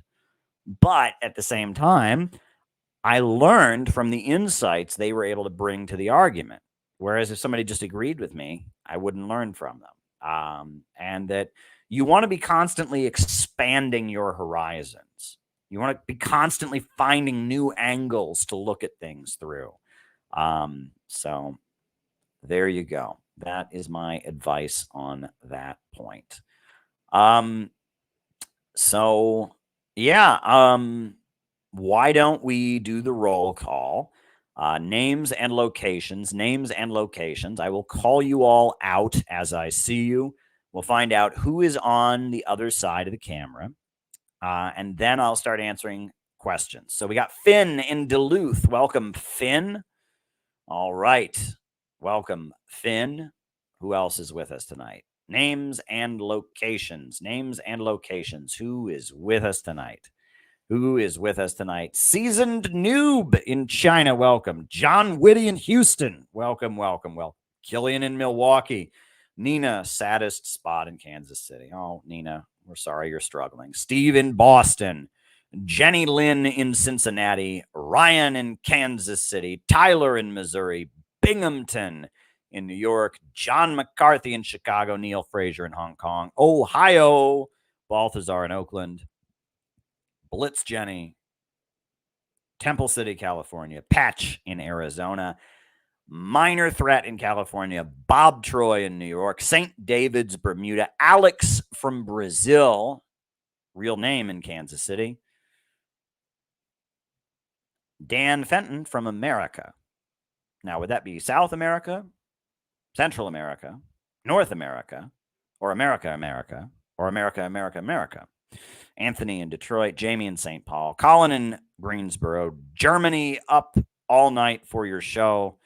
but at the same time, I learned from the insights they were able to bring to the argument. Whereas if somebody just agreed with me, I wouldn't learn from them. and that you want to be constantly expanding your horizons. You want to be constantly finding new angles to look at things through. So there you go. That is my advice on that point. So yeah, why don't we do the roll call? Names and locations. I will call you all out as I see you. We'll find out who is on the other side of the camera. And then I'll start answering questions. So we got Finn in Duluth. Welcome, Finn. All right. Welcome, Finn. Who else is with us tonight? Names and locations. Who is with us tonight? Seasoned noob in China. Welcome. John Whitty in Houston. Welcome. Killian in Milwaukee. Nina, saddest spot in Kansas City. Oh, Nina, we're sorry you're struggling. Steve in Boston. Jenny Lynn in Cincinnati. Ryan in Kansas City. Tyler in Missouri. Binghamton in New York. John McCarthy in Chicago. Neil Frazier in Hong Kong. Ohio. Balthazar in Oakland. Blitz Jenny. Temple City, California. Patch in Arizona. Minor Threat in California. Bob Troy in New York. St. David's, Bermuda. Alex from Brazil. Real name in Kansas City. Dan Fenton from America. Now, would that be South America, Central America, North America, or America, or America? Anthony in Detroit, Jamie in St. Paul, Colin in Greensboro, Germany, up all night for your show.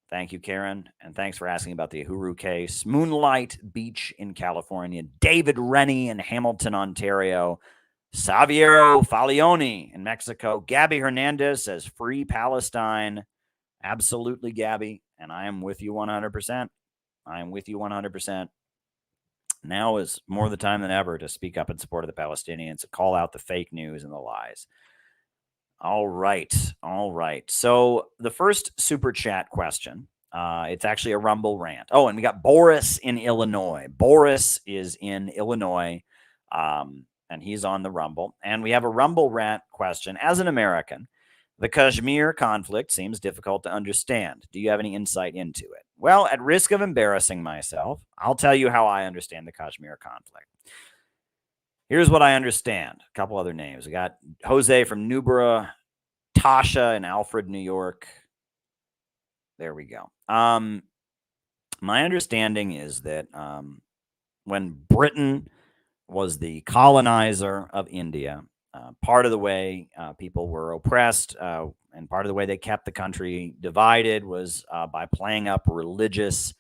Thank you, Karen, and thanks for asking about the Uhuru case. Moonlight Beach in California, David Rennie in Hamilton, Ontario, Saviero Falioni in Mexico, Gabby Hernandez says, free Palestine. Absolutely, Gabby, and I am with you 100%. Now is more the time than ever to speak up in support of the Palestinians, to call out the fake news and the lies. All right. So the first super chat question, it's actually a Rumble rant. Oh, and we got Boris in Illinois. Boris is in Illinois, and he's on the Rumble. And we have a Rumble rant question. As an American, the Kashmir conflict seems difficult to understand. Do you have any insight into it? Well, at risk of embarrassing myself, I'll tell you how I understand the Kashmir conflict. Here's what I understand. A couple other names. We got Jose from Newborough, Tasha in Alfred, New York. There we go. My understanding is that when Britain was the colonizer of India, part of the way people were oppressed and part of the way they kept the country divided was by playing up religious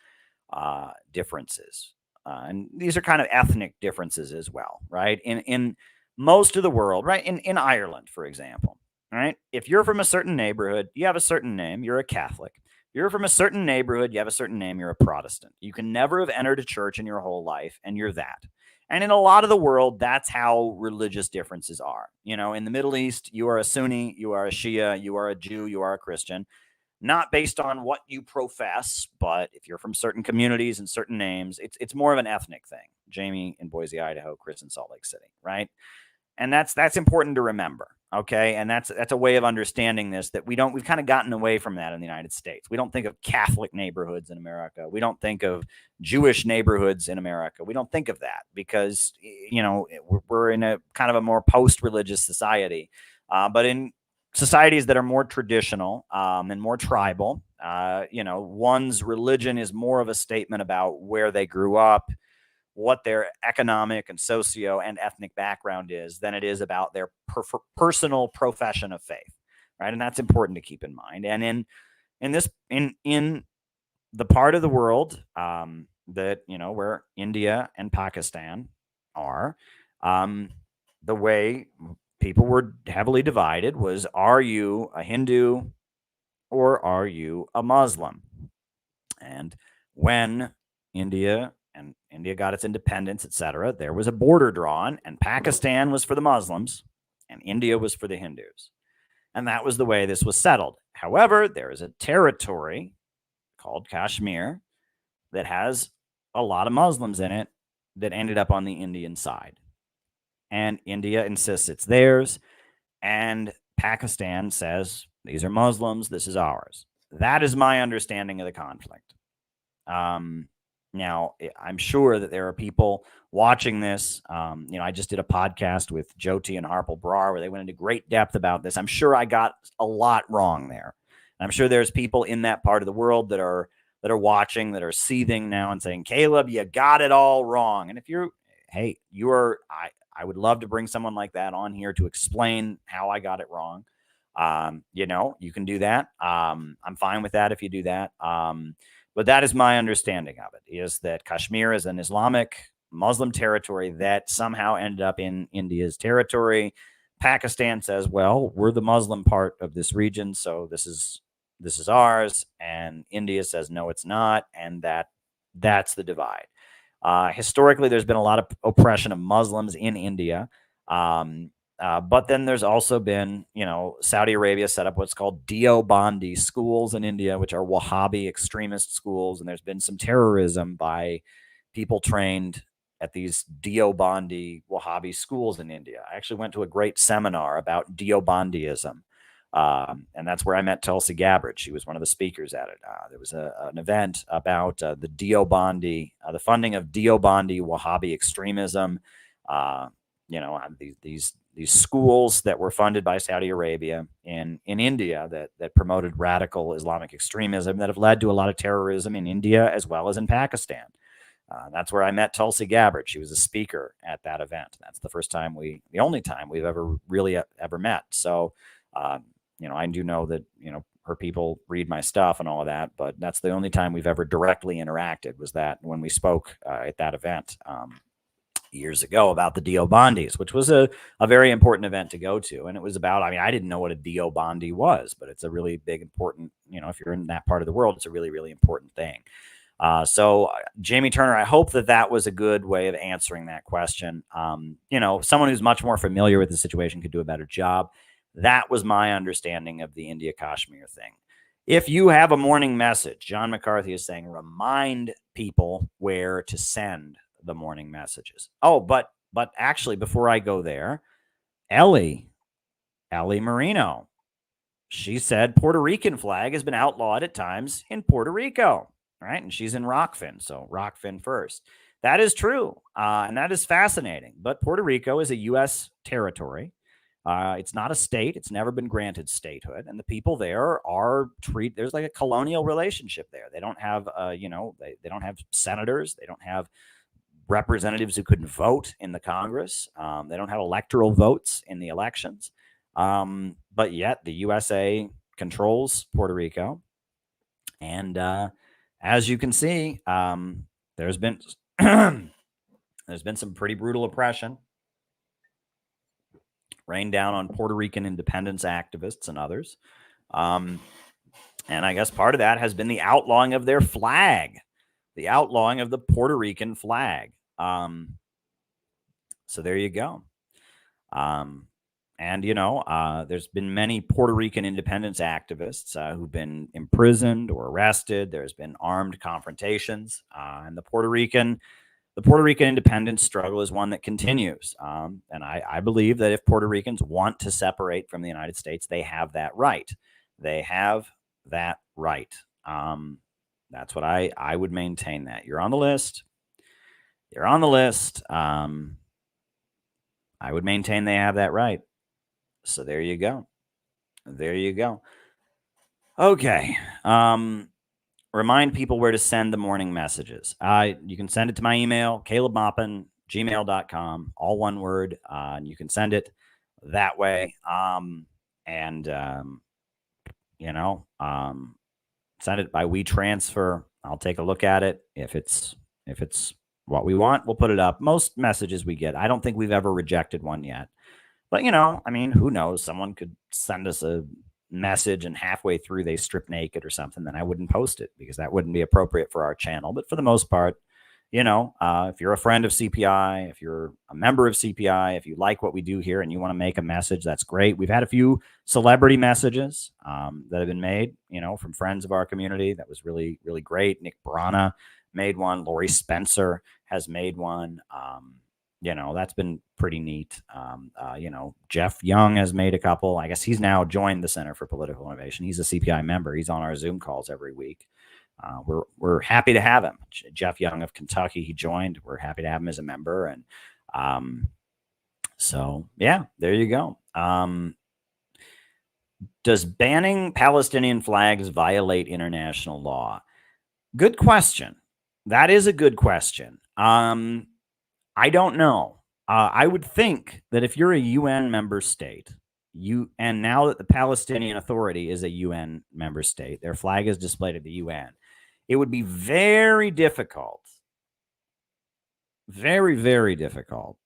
differences. And these are kind of ethnic differences as well, right? In most of the world, right? In Ireland, for example, right? If you're from a certain neighborhood, you have a certain name, you're a Catholic. If you're from a certain neighborhood, you have a certain name, you're a Protestant. You can never have entered a church in your whole life, and you're that. And in a lot of the world, that's how religious differences are. You know, in the Middle East, you are a Sunni, you are a Shia, you are a Jew, you are a Christian. Not based on what you profess, but if you're from certain communities and certain names, it's more of an ethnic thing. Jamie in Boise, Idaho, Chris in Salt Lake City, right? And that's important to remember, okay? And that's a way of understanding this, that we've kind of gotten away from that in the United States. We don't think of Catholic neighborhoods in America. We don't think of Jewish neighborhoods in America. We don't think of that because, you know, we're in a kind of a more post-religious society. But in societies that are more traditional and more tribal, you know, one's religion is more of a statement about where they grew up, what their economic and socio and ethnic background is, than it is about their personal profession of faith, right? And that's important to keep in mind. And in the part of the world that, you know, where India and Pakistan are, the way people were heavily divided was, are you a Hindu or are you a Muslim? And when India got its independence, etc., there was a border drawn, and Pakistan was for the Muslims and India was for the Hindus. And that was the way this was settled. However, there is a territory called Kashmir that has a lot of Muslims in it that ended up on the Indian side. And India insists it's theirs. And Pakistan says, these are Muslims, this is ours. That is my understanding of the conflict. Now, I'm sure that there are people watching this. I just did a podcast with Jyoti and Harpal Brar where they went into great depth about this. I'm sure I got a lot wrong there. I'm sure there's people in that part of the world that are watching, that are seething now and saying, Caleb, you got it all wrong. And if I would love to bring someone like that on here to explain how I got it wrong. You can do that. I'm fine with that if you do that. But that is my understanding of it, is that Kashmir is an Islamic Muslim territory that somehow ended up in India's territory. Pakistan says, well, we're the Muslim part of this region, so this is ours. And India says, no, it's not. And that's the divide. Historically, there's been a lot of oppression of Muslims in India. But then there's also been, Saudi Arabia set up what's called Deobandi schools in India, which are Wahhabi extremist schools. And there's been some terrorism by people trained at these Deobandi Wahhabi schools in India. I actually went to a great seminar about Deobandism. And that's where I met Tulsi Gabbard. She was one of the speakers at it. There was an event about the Deobandi, the funding of Deobandi Wahhabi extremism. These schools that were funded by Saudi Arabia in India that promoted radical Islamic extremism that have led to a lot of terrorism in India as well as in Pakistan. That's where I met Tulsi Gabbard. She was a speaker at that event. That's the only time we've ever met. So, I do know that, her people read my stuff and all of that, but that's the only time we've ever directly interacted, was that when we spoke at that event years ago about the Deobandis, which was a very important event to go to. And it was about, I didn't know what a Deobandi was, but it's a really big, important, if you're in that part of the world, it's a really, really important thing. So Jamie Turner, I hope that was a good way of answering that question. Someone who's much more familiar with the situation could do a better job. That was my understanding of the India-Kashmir thing. If you have a morning message, John McCarthy is saying, remind people where to send the morning messages. Oh, but actually, before I go there, Ellie Marino, she said Puerto Rican flag has been outlawed at times in Puerto Rico, right? And she's in Rockfin, so Rockfin first. That is true, and that is fascinating. But Puerto Rico is a U.S. territory. It's not a state. It's never been granted statehood. And the people there there's like a colonial relationship there. They don't have, they don't have senators. They don't have representatives who couldn't vote in the Congress. They don't have electoral votes in the elections. But yet the USA controls Puerto Rico. And as you can see, there's been some pretty brutal oppression rained down on Puerto Rican independence activists and others. And I guess part of that has been the outlawing of their flag, the outlawing of the Puerto Rican flag. So there you go. There's been many Puerto Rican independence activists who've been imprisoned or arrested. There's been armed confrontations, and the Puerto Rican independence struggle is one that continues. And I believe that if Puerto Ricans want to separate from the United States, they have that right. They have that right. That's what I would maintain that. You're on the list. You're on the list. I would maintain they have that right. So there you go. There you go. Okay. Remind people where to send the morning messages. You can send it to my email, calebmaupin@gmail.com, all one word. And you can send it that way. Send it by WeTransfer. I'll take a look at it. If it's what we want, we'll put it up. Most messages we get, I don't think we've ever rejected one yet. But, who knows? Someone could send us a message and halfway through they strip naked or something, then I wouldn't post it because that wouldn't be appropriate for our channel. But for the most part, if you're a friend of CPI, if you're a member of CPI, if you like what we do here and you want to make a message, that's great. We've had a few celebrity messages that have been made, from friends of our community. That was really, really great. Nick Brana made one. Lori Spencer has made one. That's been pretty neat. Jeff Young has made a couple. I guess he's now joined the Center for Political Innovation. He's a CPI member. He's on our Zoom calls every week. We're happy to have him. Jeff Young of Kentucky, he joined. We're happy to have him as a member. And there you go. Does banning Palestinian flags violate international law? Good question. That is a good question. I don't know. I would think that if you're a UN member state, and now that the Palestinian Authority is a UN member state, their flag is displayed at the UN, it would be very difficult, very, very difficult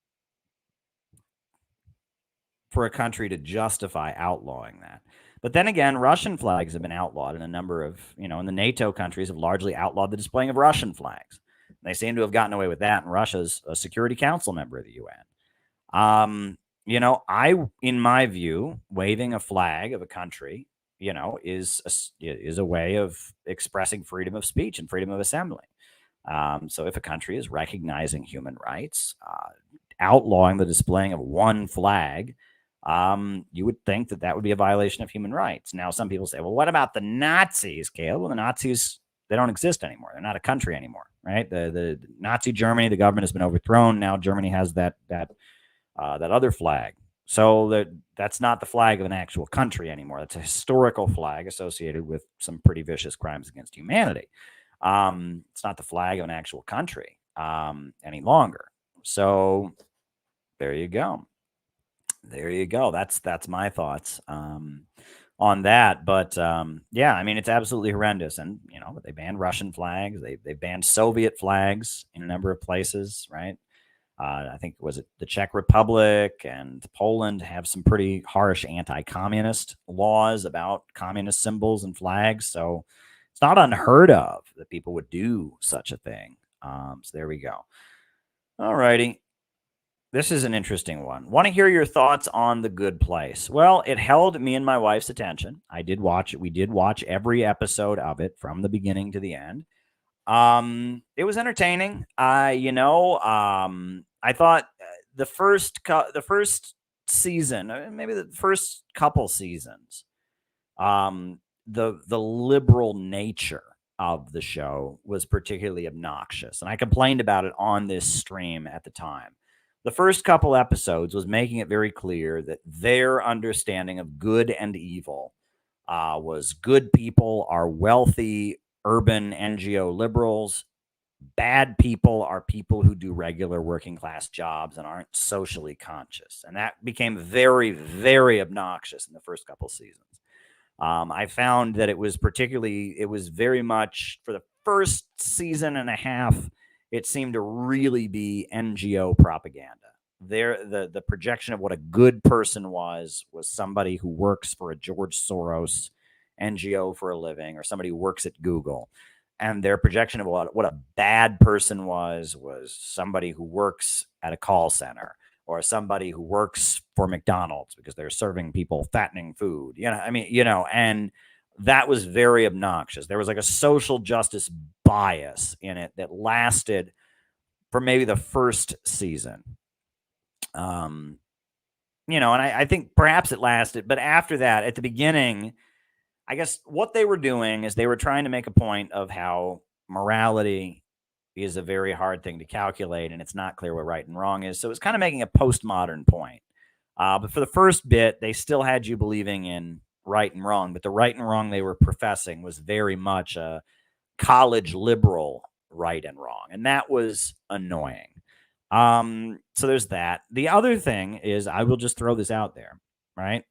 for a country to justify outlawing that. But then again, Russian flags have been outlawed in a number of, and the NATO countries have largely outlawed the displaying of Russian flags. They seem to have gotten away with that, and Russia's a Security Council member of the UN. In my view, waving a flag of a country, is a way of expressing freedom of speech and freedom of assembly. So if a country is recognizing human rights, outlawing the displaying of one flag, you would think that would be a violation of human rights. Now, some people say, well, what about the Nazis, Caleb? Well, the Nazis, they don't exist anymore. They're not a country anymore, right? The Nazi Germany, the government has been overthrown. Now Germany has that other flag. So that's not the flag of an actual country anymore. That's a historical flag associated with some pretty vicious crimes against humanity. It's not the flag of an actual country any longer. So there you go. There you go. That's my thoughts on that. But it's absolutely horrendous. And they banned Russian flags. They banned Soviet flags in a number of places, right? I think was it the Czech Republic and Poland have some pretty harsh anti-communist laws about communist symbols and flags. So it's not unheard of that people would do such a thing. So there we go. All righty. This is an interesting one. Want to hear your thoughts on The Good Place? Well, it held me and my wife's attention. I did watch it. We did watch every episode of it from the beginning to the end. It was entertaining. I thought the first season, maybe the first couple seasons, the liberal nature of the show was particularly obnoxious, and I complained about it on this stream at the time. The first couple episodes was making it very clear that their understanding of good and evil was good people are wealthy urban NGO liberals. Bad people are people who do regular working class jobs and aren't socially conscious. And that became very, very obnoxious in the first couple seasons. I found that it was very much for the first season and a half, it seemed to really be NGO propaganda. The projection of what a good person was somebody who works for a George Soros NGO for a living, or somebody who works at Google. And their projection of what a bad person was somebody who works at a call center, or somebody who works for McDonald's because they're serving people fattening food. And that was very obnoxious. There was like a social justice bias in it that lasted for maybe the first season. And I think perhaps it lasted, but after that, at the beginning, I guess what they were doing is they were trying to make a point of how morality is a very hard thing to calculate, and it's not clear what right and wrong is. So it's kind of making a postmodern point. But for the first bit, they still had you believing in right and wrong, but the right and wrong they were professing was very much a college liberal right and wrong, and that was annoying. So there's that. The other thing is, I will just throw this out there, right?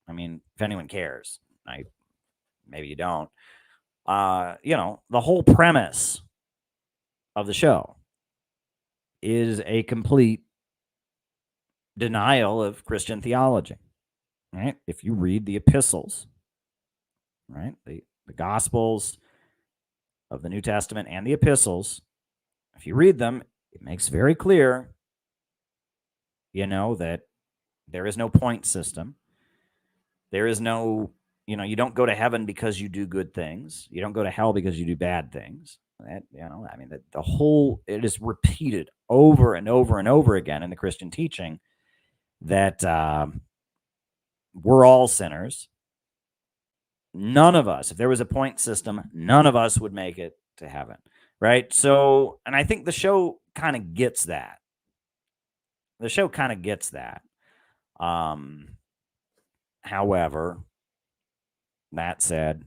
I mean, if anyone cares, maybe you don't. The whole premise of the show is a complete denial of Christian theology, right? If you read the epistles, right, the Gospels of the New Testament and the epistles, if you read them, it makes very clear, that there is no point system. There is no you don't go to heaven because you do good things. You don't go to hell because you do bad things. That, I mean, it is repeated over and over and over again in the Christian teaching that we're all sinners. None of us, if there was a point system, none of us would make it to heaven, right? So, and I think the show kind of gets that. The show kind of gets that. However, that said,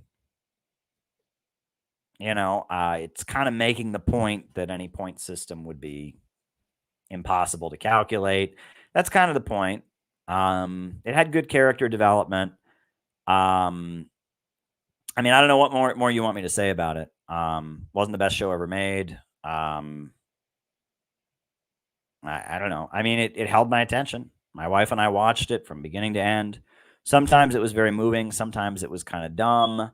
it's kind of making the point that any point system would be impossible to calculate. That's kind of the point. It had good character development. I mean, I don't know what more you want me to say about it. Wasn't the best show ever made. I don't know. I mean, it held my attention. My wife and I watched it from beginning to end. Sometimes it was very moving. Sometimes it was kind of dumb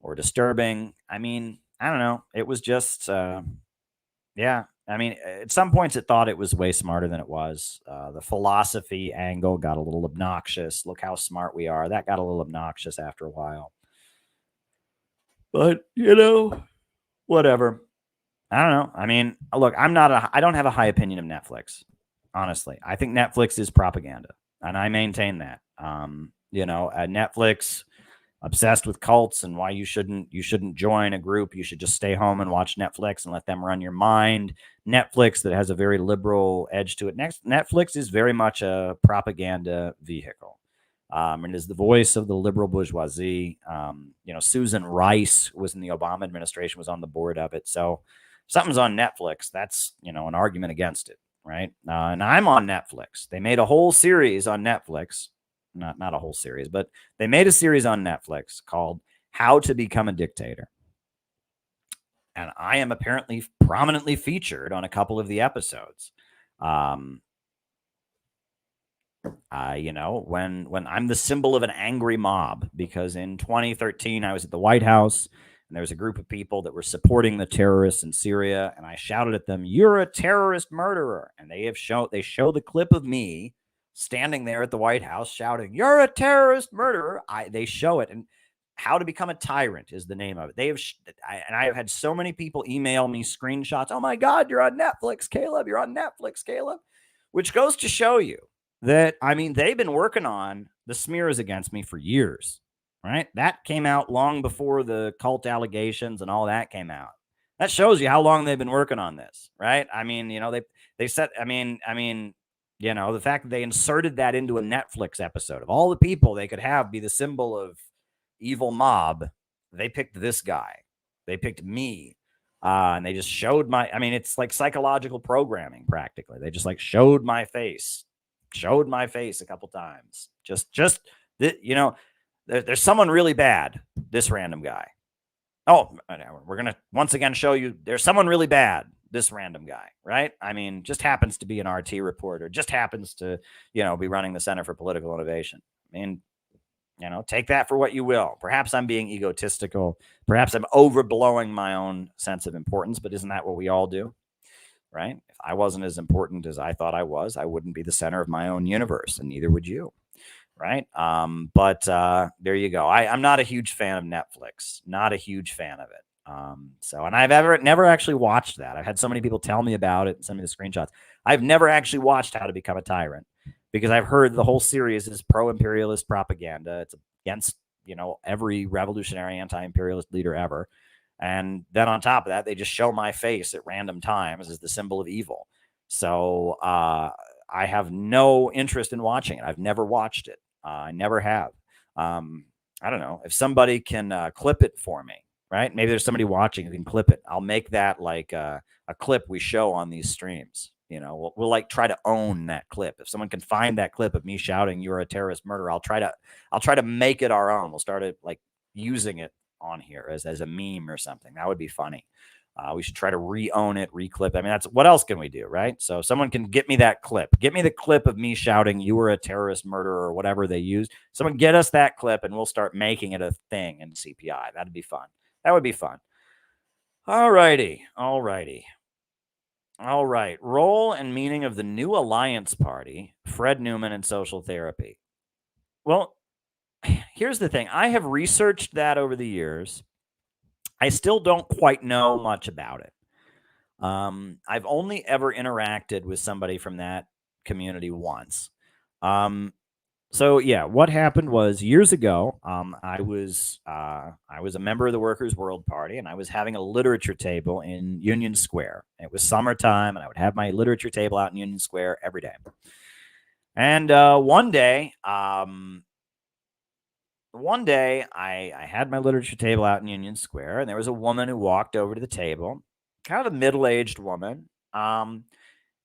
or disturbing. I mean, I don't know. It was just, yeah. I mean, at some points it thought it was way smarter than it was. The philosophy angle got a little obnoxious. Look how smart we are. That got a little obnoxious after a while. But, whatever. I don't know. I mean, look, I don't have a high opinion of Netflix. Honestly, I think Netflix is propaganda, and I maintain that. Netflix obsessed with cults and why you shouldn't join a group. You should just stay home and watch Netflix and let them run your mind. Netflix that has a very liberal edge to it. Netflix is very much a propaganda vehicle. And is the voice of the liberal bourgeoisie. Susan Rice was in the Obama administration, was on the board of it. So something's on Netflix. That's, an argument against it, right? And I'm on Netflix. They made a whole series on Netflix. Not a whole series, but they made a series on Netflix called How to Become a Dictator. And I am apparently prominently featured on a couple of the episodes. When I'm the symbol of an angry mob, because in 2013 I was at the White House and there was a group of people that were supporting the terrorists in Syria, and I shouted at them, "You're a terrorist murderer!" And they show the clip of me standing there at the White House shouting, "You're a terrorist murderer." They show it, and How to Become a Tyrant is the name of it. I have had so many people email me screenshots. "Oh my God, you're on Netflix, Caleb. You're on Netflix, Caleb," which goes to show you that, I mean, they've been working on the smears against me for years, right? That came out long before the cult allegations and all that came out. That shows you how long they've been working on this, right? I mean, they said, the fact that they inserted that into a Netflix episode of all the people they could have be the symbol of evil mob, they picked this guy. They picked me. And they just showed it's like psychological programming practically. They just showed my face a couple times. There's someone really bad, this random guy. Oh, we're going to once again show you there's someone really bad, this random guy, right? I mean, just happens to be an RT reporter, just happens to, be running the Center for Political Innovation. I mean, take that for what you will. Perhaps I'm being egotistical. Perhaps I'm overblowing my own sense of importance, but isn't that what we all do, right? If I wasn't as important as I thought I was, I wouldn't be the center of my own universe, and neither would you, right? But there you go. I'm not a huge fan of Netflix. Not a huge fan of it. And I've never actually watched that. I've had so many people tell me about it and send me the screenshots. I've never actually watched How to Become a Tyrant because I've heard the whole series is pro-imperialist propaganda. It's against, every revolutionary anti-imperialist leader ever. And then on top of that, they just show my face at random times as the symbol of evil. So I have no interest in watching it. I've never watched it. I never have. I don't know if somebody can clip it for me. Right? Maybe there's somebody watching who can clip it. I'll make that like a clip we show on these streams. We'll try to own that clip. If someone can find that clip of me shouting, "You're a terrorist murderer," I'll try to make it our own. We'll start using it on here as a meme or something. That would be funny. We should try to re-own it, re-clip. I mean, that's what else can we do, right? So someone can get me that clip. Get me the clip of me shouting, "You were a terrorist murderer," or whatever they used. Someone get us that clip, and we'll start making it a thing in CPI. That'd be fun. That would be fun. All right. Role and meaning of the new Alliance Party, Fred Newman and social therapy. Well, here's the thing. I have researched that over the years. I still don't quite know much about it. I've only ever interacted with somebody from that community once. So yeah, what happened was years ago, I was a member of the Workers' World Party, and I was having a literature table in Union Square. It was summertime, and I would have my literature table out in Union Square every day. And one day, I had my literature table out in Union Square, and there was a woman who walked over to the table, kind of a middle-aged woman.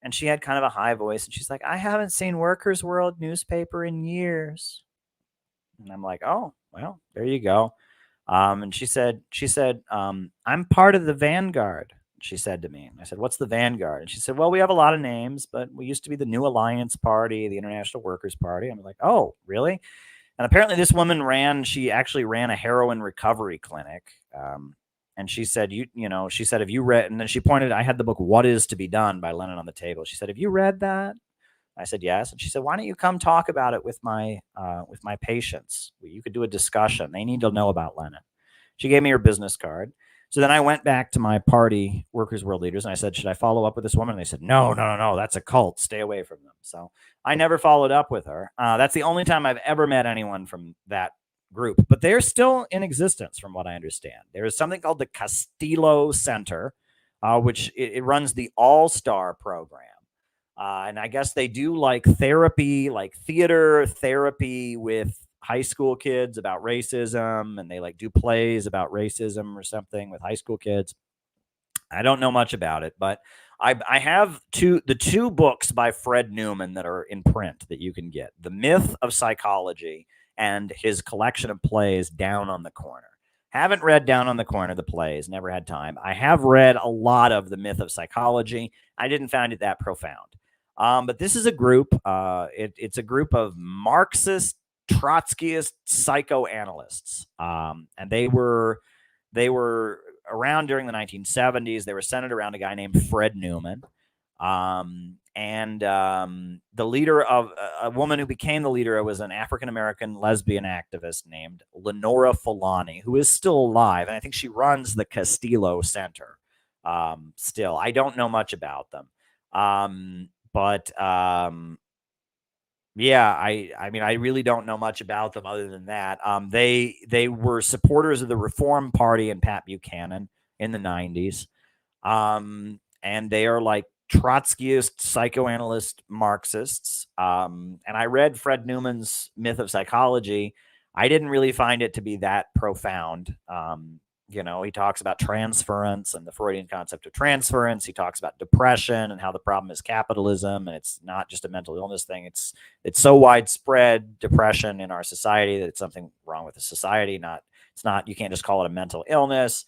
And she had kind of a high voice, and she's like, I haven't seen Workers' World newspaper in years. And I'm like, oh, well, there you go. And she said, I'm part of the Vanguard, she said to me. And I said, what's the Vanguard? And she said, well, we have a lot of names, but we used to be the New Alliance Party, the International Workers' Party. I'm like, oh, really? And apparently this woman she actually ran a heroin recovery clinic. And she said, she said, have you read, and then she pointed, I had the book, What Is to Be Done by Lenin on the table. She said, have you read that? I said, yes. And she said, why don't you come talk about it with my patients? You could do a discussion. They need to know about Lenin. She gave me her business card. So then I went back to my party, Workers' World Leaders, and I said, should I follow up with this woman? And they said, no, that's a cult. Stay away from them. So I never followed up with her. That's the only time I've ever met anyone from that group, but they're still in existence from what I understand. There is something called the Castillo Center, which it runs the All-Star program. And I guess they do like therapy, like theater therapy with high school kids about racism, and they like do plays about racism or something with high school kids. I don't know much about it, but I have the two books by Fred Newman that are in print that you can get. The Myth of Psychology and his collection of plays, Down on the Corner. Haven't read Down on the Corner, the plays, never had time. I have read a lot of The Myth of Psychology. I didn't find it that profound. But this is a group, it's a group of Marxist, Trotskyist psychoanalysts. And they were around during the 1970s. They were centered around a guy named Fred Newman. And the leader of a woman who became the leader was an African-American lesbian activist named Lenora Fulani, who is still alive. And I think she runs the Castillo Center still. I don't know much about them. Yeah, I mean, I really don't know much about them other than that. They were supporters of the Reform Party and Pat Buchanan in the 90s. And they are like Trotskyist psychoanalyst Marxists. And I read Fred Newman's Myth of Psychology. I didn't really find it to be that profound. He talks about transference and the Freudian concept of transference. He talks about depression and how the problem is capitalism, and it's not just a mental illness thing. It's so widespread, depression, in our society, that it's something wrong with the society. You can't just call it a mental illness.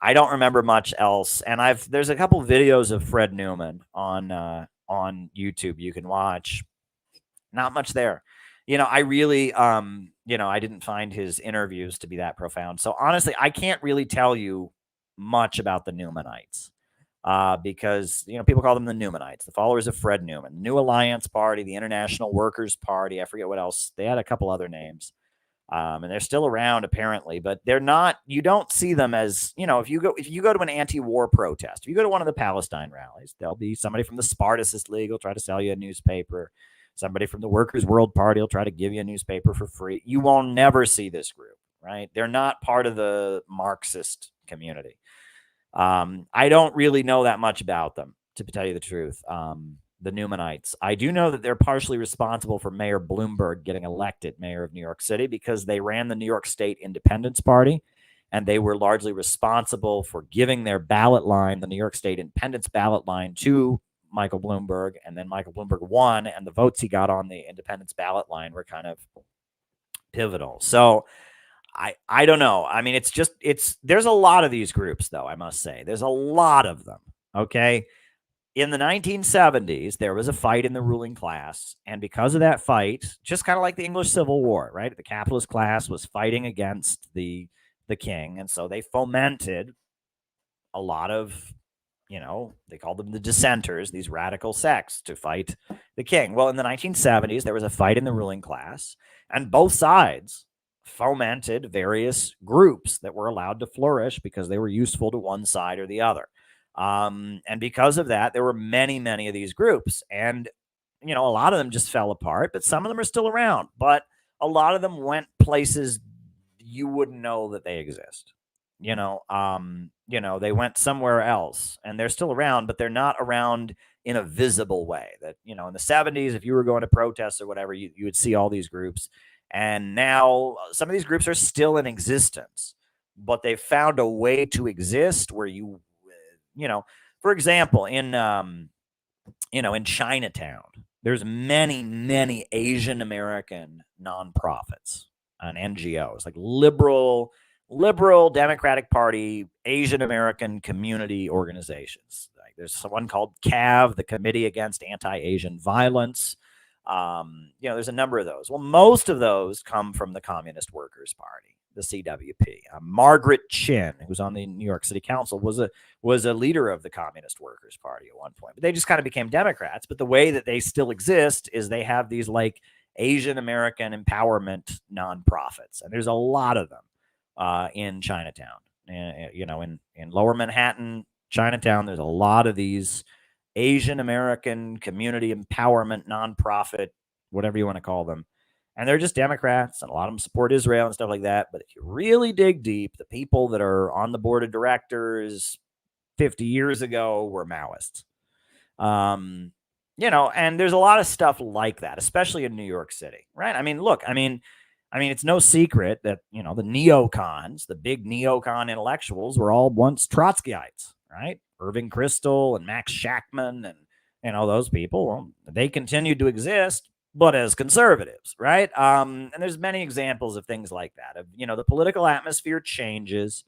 I don't remember much else. And there's a couple videos of Fred Newman on YouTube you can watch. Not much there. I really, I didn't find his interviews to be that profound. So honestly, I can't really tell you much about the Newmanites because, people call them the Newmanites, the followers of Fred Newman, New Alliance Party, the International Workers' Party. I forget what else. They had a couple other names. And they're still around apparently, but they're not, you don't see them as, if you go to an anti-war protest, if you go to one of the Palestine rallies, there'll be somebody from the Spartacist League will try to sell you a newspaper. Somebody from the Workers' World Party will try to give you a newspaper for free. You will never see this group, right? They're not part of the Marxist community. I don't really know that much about them, to tell you the truth. The Newmanites. I do know that they're partially responsible for Mayor Bloomberg getting elected mayor of New York City because they ran the New York State Independence Party, and they were largely responsible for giving their ballot line, the New York State Independence ballot line, to Michael Bloomberg, and then Michael Bloomberg won, and the votes he got on the independence ballot line were kind of pivotal. So I don't know. I mean, there's a lot of these groups, though, I must say. There's a lot of them, okay? In the 1970s, there was a fight in the ruling class, and because of that fight, just kind of like the English Civil War, right? The capitalist class was fighting against the king, and so they fomented a lot of, they called them the dissenters, these radical sects, to fight the king. Well, in the 1970s, there was a fight in the ruling class, and both sides fomented various groups that were allowed to flourish because they were useful to one side or the other. And because of that, there were many, many of these groups. And, a lot of them just fell apart, but some of them are still around. But a lot of them went places you wouldn't know that they exist. They went somewhere else and they're still around, but they're not around in a visible way. That, in the 70s, if you were going to protests or whatever, you would see all these groups. And now some of these groups are still in existence, but they've found a way to exist where for example, in Chinatown, there's many, many Asian American nonprofits and NGOs, like liberal Democratic Party, Asian American community organizations. Like there's one called CAV, the Committee Against Anti-Asian Violence. There's a number of those. Well, most of those come from the Communist Workers' Party, the CWP. Margaret Chin, who's on the New York City Council, was a leader of the Communist Workers' Party at one point. But they just kind of became Democrats. But the way that they still exist is they have these like Asian American empowerment nonprofits, and there's a lot of them in Chinatown. In Lower Manhattan, Chinatown, there's a lot of these Asian American community empowerment nonprofit, whatever you want to call them. And they're just Democrats, and a lot of them support Israel and stuff like that. But if you really dig deep, the people that are on the board of directors 50 years ago were Maoists. And there's a lot of stuff like that, especially in New York City, right? It's no secret that, the neocons, the big neocon intellectuals were all once Trotskyites, right? Irving Kristol and Max Shachtman and, those people, well, they continued to exist, but as conservatives, right? And there's many examples of things like that. The political atmosphere changes,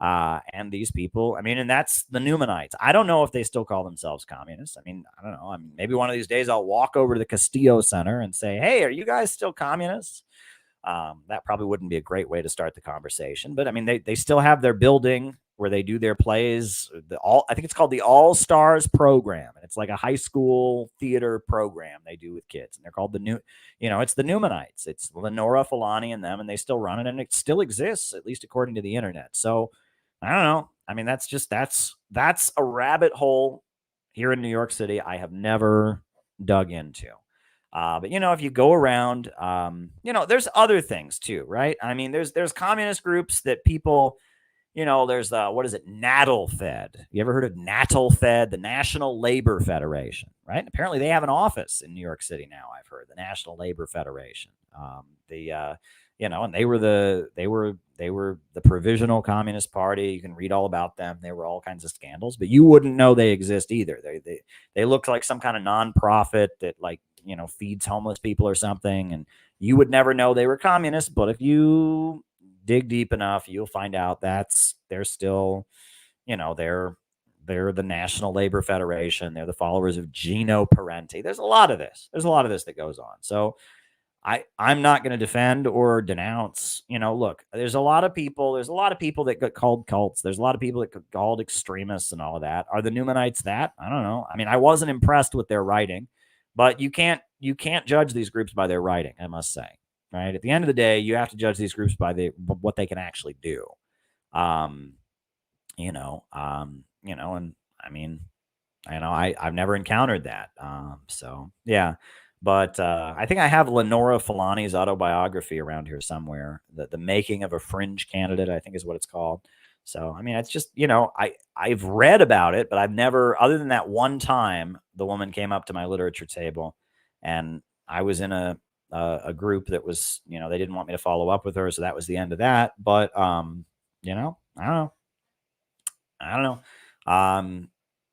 and these people, and that's the Newmanites. I don't know if they still call themselves communists. I don't know. Maybe one of these days I'll walk over to the Castillo Center and say, hey, are you guys still communists? That probably wouldn't be a great way to start the conversation, but they still have their building where they do their plays. I think it's called the All Stars program, and it's like a high school theater program they do with kids, and they're called it's the Newmanites. It's Lenora Fulani and them, and they still run it, and it still exists, at least according to the internet. So I don't know. That's a rabbit hole here in New York City I have never dug into. But if you go around, there's other things too, right? There's communist groups that people, there's what is it? NATLFed. You ever heard of NATLFed, the National Labor Federation, right? Apparently they have an office in New York City now. I've heard the National Labor Federation. And they were the Provisional Communist Party. You can read all about them. They were all kinds of scandals, but you wouldn't know they exist either. They looked like some kind of nonprofit that feeds homeless people or something, and you would never know they were communists. But if you dig deep enough, you'll find out they're still, they're the National Labor Federation. They're the followers of Gino Parenti. There's a lot of this that goes on. So I'm not going to defend or denounce, look, there's a lot of people that get called cults. There's a lot of people that get called extremists and all of that. Are the Newmanites that? I don't know. I wasn't impressed with their writing, but you can't judge these groups by their writing, I must say, right? At the end of the day, you have to judge these groups by what they can actually do. I've never encountered that. So yeah. But I think I have Lenora Fulani's autobiography around here somewhere. The Making of a Fringe Candidate, I think is what it's called. So, it's just, I've read about it, but I've never, other than that one time, the woman came up to my literature table, and I was in a group that was, they didn't want me to follow up with her. So that was the end of that. But, I don't know.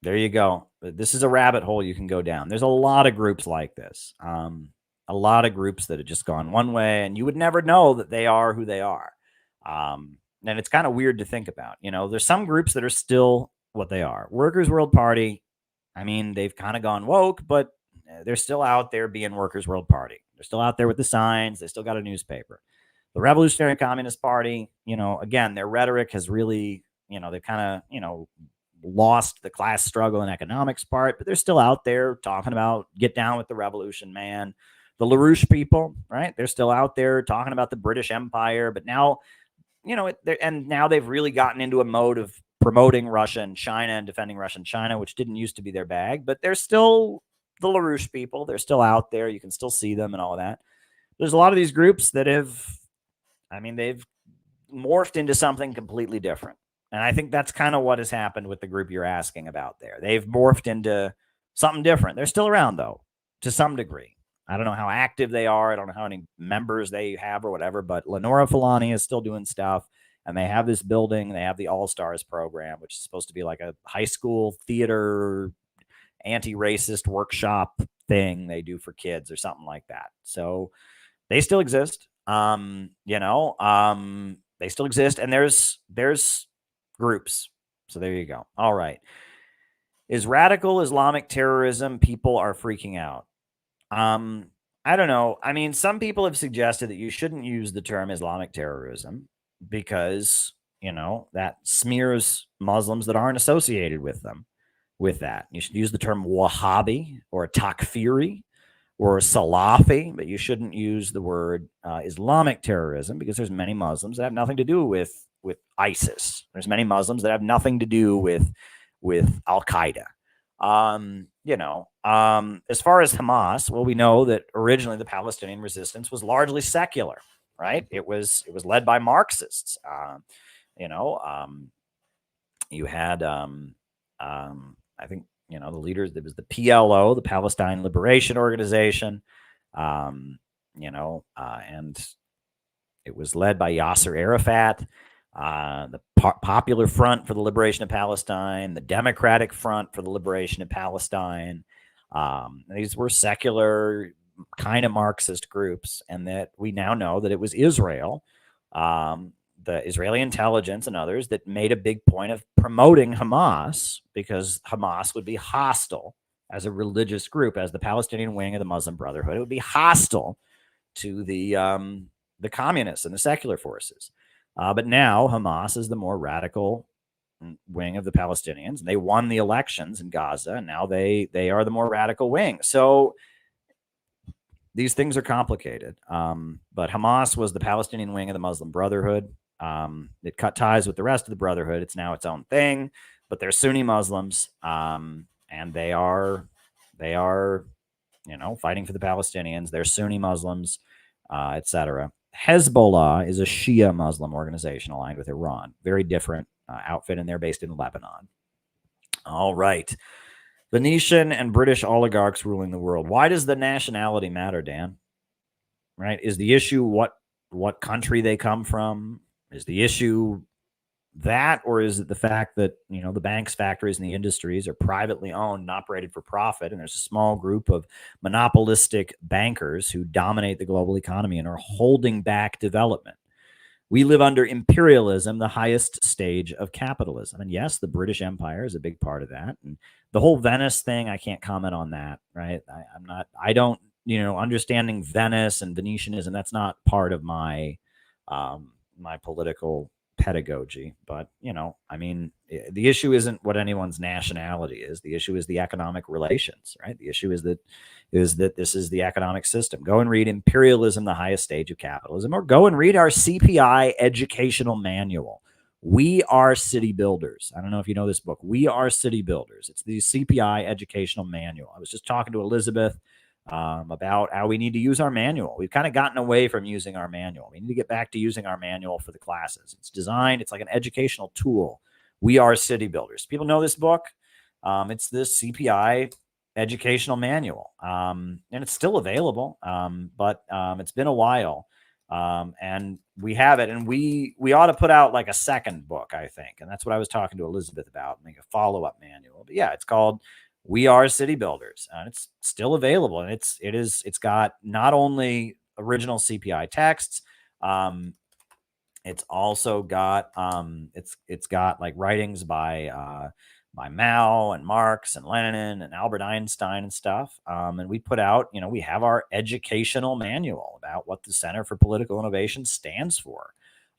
There you go. This is a rabbit hole you can go down. There's a lot of groups like this. A lot of groups that have just gone one way, and you would never know that they are who they are. And it's kind of weird to think about. There's some groups that are still what they are. Workers' World Party, they've kind of gone woke, but they're still out there being Workers' World Party. They're still out there with the signs. They still got a newspaper. The Revolutionary Communist Party, again, their rhetoric has really, they've kind of, lost the class struggle and economics part, but they're still out there talking about get down with the revolution, man. The LaRouche people, right? They're still out there talking about the British Empire, but now, now they've really gotten into a mode of promoting Russia and China and defending Russia and China, which didn't used to be their bag, but they're still the LaRouche people. They're still out there. You can still see them and all of that. There's a lot of these groups that they've morphed into something completely different. And I think that's kind of what has happened with the group you're asking about there. They've morphed into something different. They're still around, though, to some degree. I don't know how active they are. I don't know how many members they have or whatever, but Lenora Fulani is still doing stuff. And they have this building. They have the All-Stars program, which is supposed to be like a high school theater anti-racist workshop thing they do for kids or something like that. So they still exist. They still exist. And there's groups. So there you go. All right. Is radical Islamic terrorism? People are freaking out. I don't know. I mean, some people have suggested that you shouldn't use the term Islamic terrorism because, that smears Muslims that aren't associated with them with that. You should use the term Wahhabi or Takfiri or Salafi, but you shouldn't use the word Islamic terrorism because there's many Muslims that have nothing to do with ISIS. There's many Muslims that have nothing to do with Al-Qaeda. As far as Hamas, well, we know that originally the Palestinian resistance was largely secular, right? It was led by Marxists. You had, I think, the leaders, there was the PLO, the Palestine Liberation Organization, and it was led by Yasser Arafat. The Popular Front for the Liberation of Palestine, the Democratic Front for the Liberation of Palestine. These were secular, kind of Marxist groups, and that we now know that it was Israel, the Israeli intelligence and others that made a big point of promoting Hamas because Hamas would be hostile as a religious group, as the Palestinian wing of the Muslim Brotherhood. It would be hostile to the communists and the secular forces. But now Hamas is the more radical wing of the Palestinians. They won the elections in Gaza, and now they are the more radical wing. So these things are complicated. But Hamas was the Palestinian wing of the Muslim Brotherhood. It cut ties with the rest of the Brotherhood. It's now its own thing. But they're Sunni Muslims, and they are fighting for the Palestinians. They're Sunni Muslims, etc. Hezbollah is a Shia Muslim organization aligned with Iran. Very different outfit, and they're based in Lebanon. All right. Venetian and British oligarchs ruling the world. Why does the nationality matter, Dan? Right? Is the issue what country they come from? Is the issue that, or is it the fact that, the banks, factories, and the industries are privately owned and operated for profit, and there's a small group of monopolistic bankers who dominate the global economy and are holding back development? We live under imperialism, the highest stage of capitalism. And yes, the British Empire is a big part of that. And the whole Venice thing, I can't comment on that, right? I don't, understanding Venice and Venetianism, that's not part of my my political pedagogy. But, the issue isn't what anyone's nationality is. The issue is the economic relations, right? The issue is that this is the economic system. Go and read Imperialism, the Highest Stage of Capitalism, or go and read our CPI educational manual. We Are City Builders. I don't know if you know this book. We Are City Builders. It's the CPI educational manual. I was just talking to Elizabeth about how we need to use our manual. We've kind of gotten away from using our manual. We need to get back to using our manual for the classes. It's designed, it's like an educational tool. We Are City Builders. People know this book. It's this CPI educational manual. And it's still available, but it's been a while. And we have it, and we ought to put out like a second book, I think. And that's what I was talking to Elizabeth about, make a follow-up manual. But yeah, it's called We Are City Builders, and it's still available. And it's got not only original CPI texts, it's also got it's got like writings by Mao and Marx and Lenin and Albert Einstein and stuff. And we put out, we have our educational manual about what the Center for Political Innovation stands for.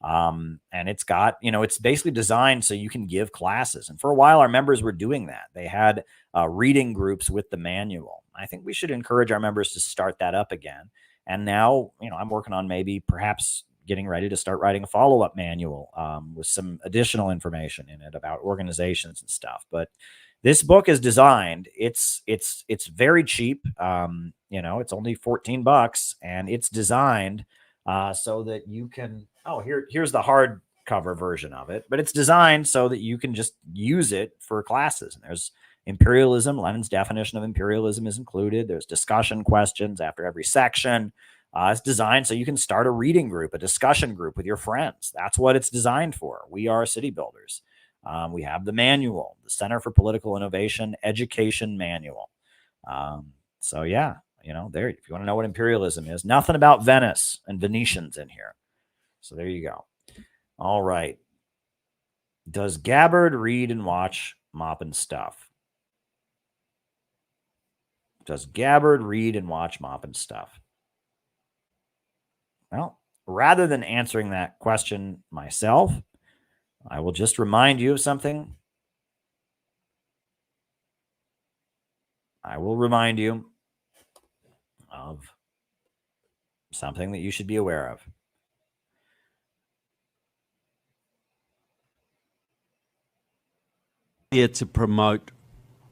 And it's got, it's basically designed so you can give classes. And for a while, our members were doing that. They had reading groups with the manual. I think we should encourage our members to start that up again. And now, I'm working on maybe perhaps getting ready to start writing a follow-up manual with some additional information in it about organizations and stuff. But this book is designed, it's very cheap. It's only $14, and it's designed so that you can, here's the hardcover version of it, but it's designed so that you can just use it for classes. And there's imperialism. Lenin's definition of imperialism is included. There's discussion questions after every section. It's designed so you can start a reading group, a discussion group with your friends. That's what it's designed for. We are city builders. We have the manual, the Center for Political Innovation Education Manual. So yeah, there, if you want to know what imperialism is, nothing about Venice and Venetians in here. So there you go. All right. Does Gabbard read and watch Mop and Stuff? Does Gabbard read and watch Mop and Stuff? Well, rather than answering that question myself, I will just remind you of something. I will remind you of something that you should be aware of. Here to promote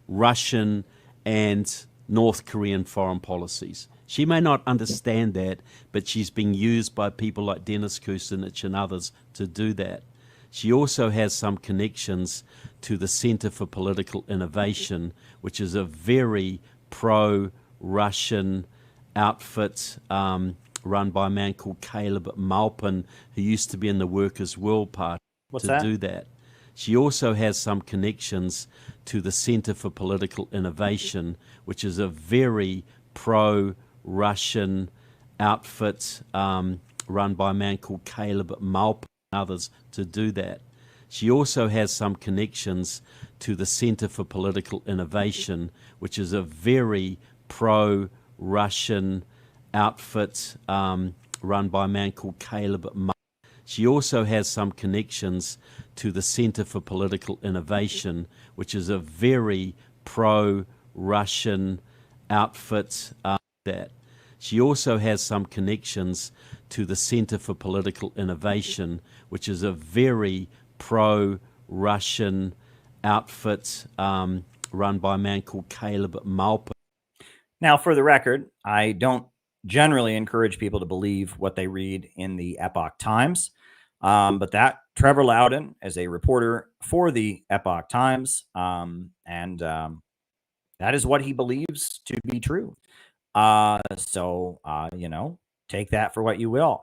Russian and North Korean foreign policies. She may not understand that, but she's being used by people like Dennis Kucinich and others to do that. She also has some connections to the Center for Political Innovation, which is a very pro-Russian outfit run by a man called Caleb Maupin, who used to be in the Workers' World Party do that. She also has some connections to the Center for Political Innovation, which is a very pro-Russian outfit run by a man called Caleb Maupin and others to do that. She also has some connections to the Center for Political Innovation, which is a very pro-Russian outfit run by a man called Caleb Maupin. She also has some connections to the Center for Political Innovation, which is a very pro-Russian outfit that. She also has some connections to the Center for Political Innovation, which is a very pro-Russian outfit run by a man called Caleb Maupin. Now, for the record, I don't generally encourage people to believe what they read in the Epoch Times. But that Trevor Loudon is a reporter for the Epoch Times, and that is what he believes to be true. So take that for what you will.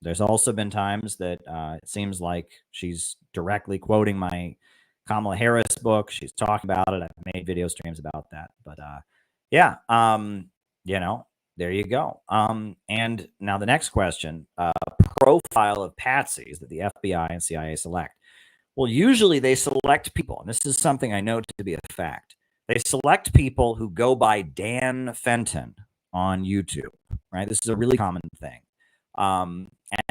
There's also been times that it seems like she's directly quoting my Kamala Harris book. She's talking about it. I've made video streams about that. But yeah, there you go. And now the next question, profile of patsies that the FBI and CIA select. Well, usually they select people, and this is something I know to be a fact. They select people who go by Dan Fenton on YouTube, right? This is a really common thing. And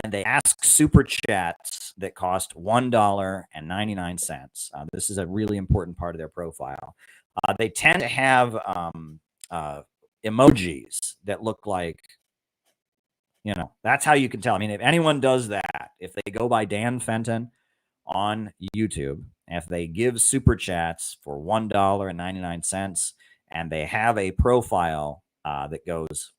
they ask super chats that cost $1.99. This is a really important part of their profile. They tend to have emojis that look like, that's how you can tell. I mean, if anyone does that, if they go by Dan Fenton on YouTube, if they give super chats for $1.99 and they have a profile that goes,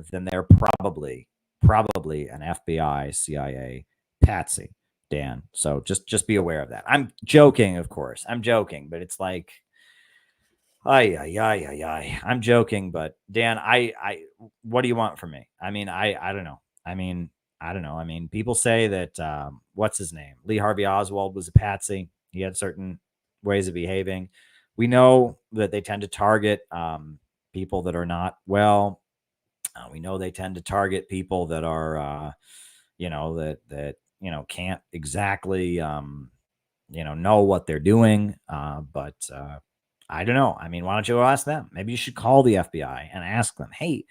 then they're probably an FBI, CIA patsy, Dan. So just be aware of that. I'm joking, of course. I'm joking, but it's like, I'm joking, but Dan, I what do you want from me? I mean, I don't know. I don't know. I mean, people say that what's his name? Lee Harvey Oswald was a patsy. He had certain ways of behaving. We know that they tend to target people that are not well. We know they tend to target people that are that can't exactly know what they're doing. But I don't know. I mean, why don't you ask them? Maybe you should call the FBI and ask them, hey,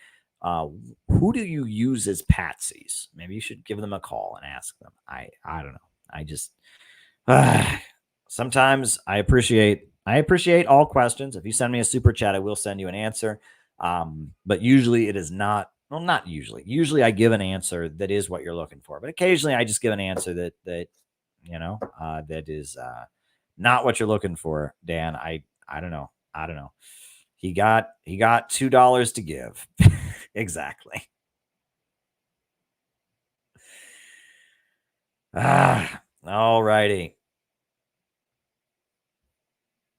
who do you use as patsies? Maybe you should give them a call and ask them. I don't know. I just sometimes I appreciate I appreciate all questions. If you send me a super chat, I will send you an answer. But usually it is not, well, not usually. Usually I give an answer that is what you're looking for. But occasionally I just give an answer that that is not what you're looking for, Dan. I don't know. I don't know. He got $2 to give. Exactly. All righty.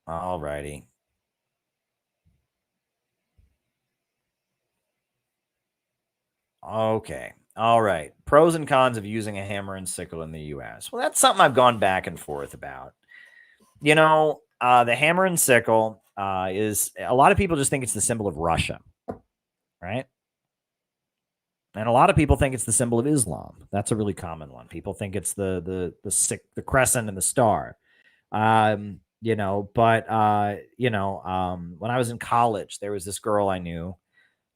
All righty. Okay. All right. Pros and cons of using a hammer and sickle in the U.S. Well, that's something I've gone back and forth about. The hammer and sickle is, a lot of people just think it's the symbol of Russia, right? And a lot of people think it's the symbol of Islam. That's a really common one. People think it's the crescent and the star. When I was in college, there was this girl I knew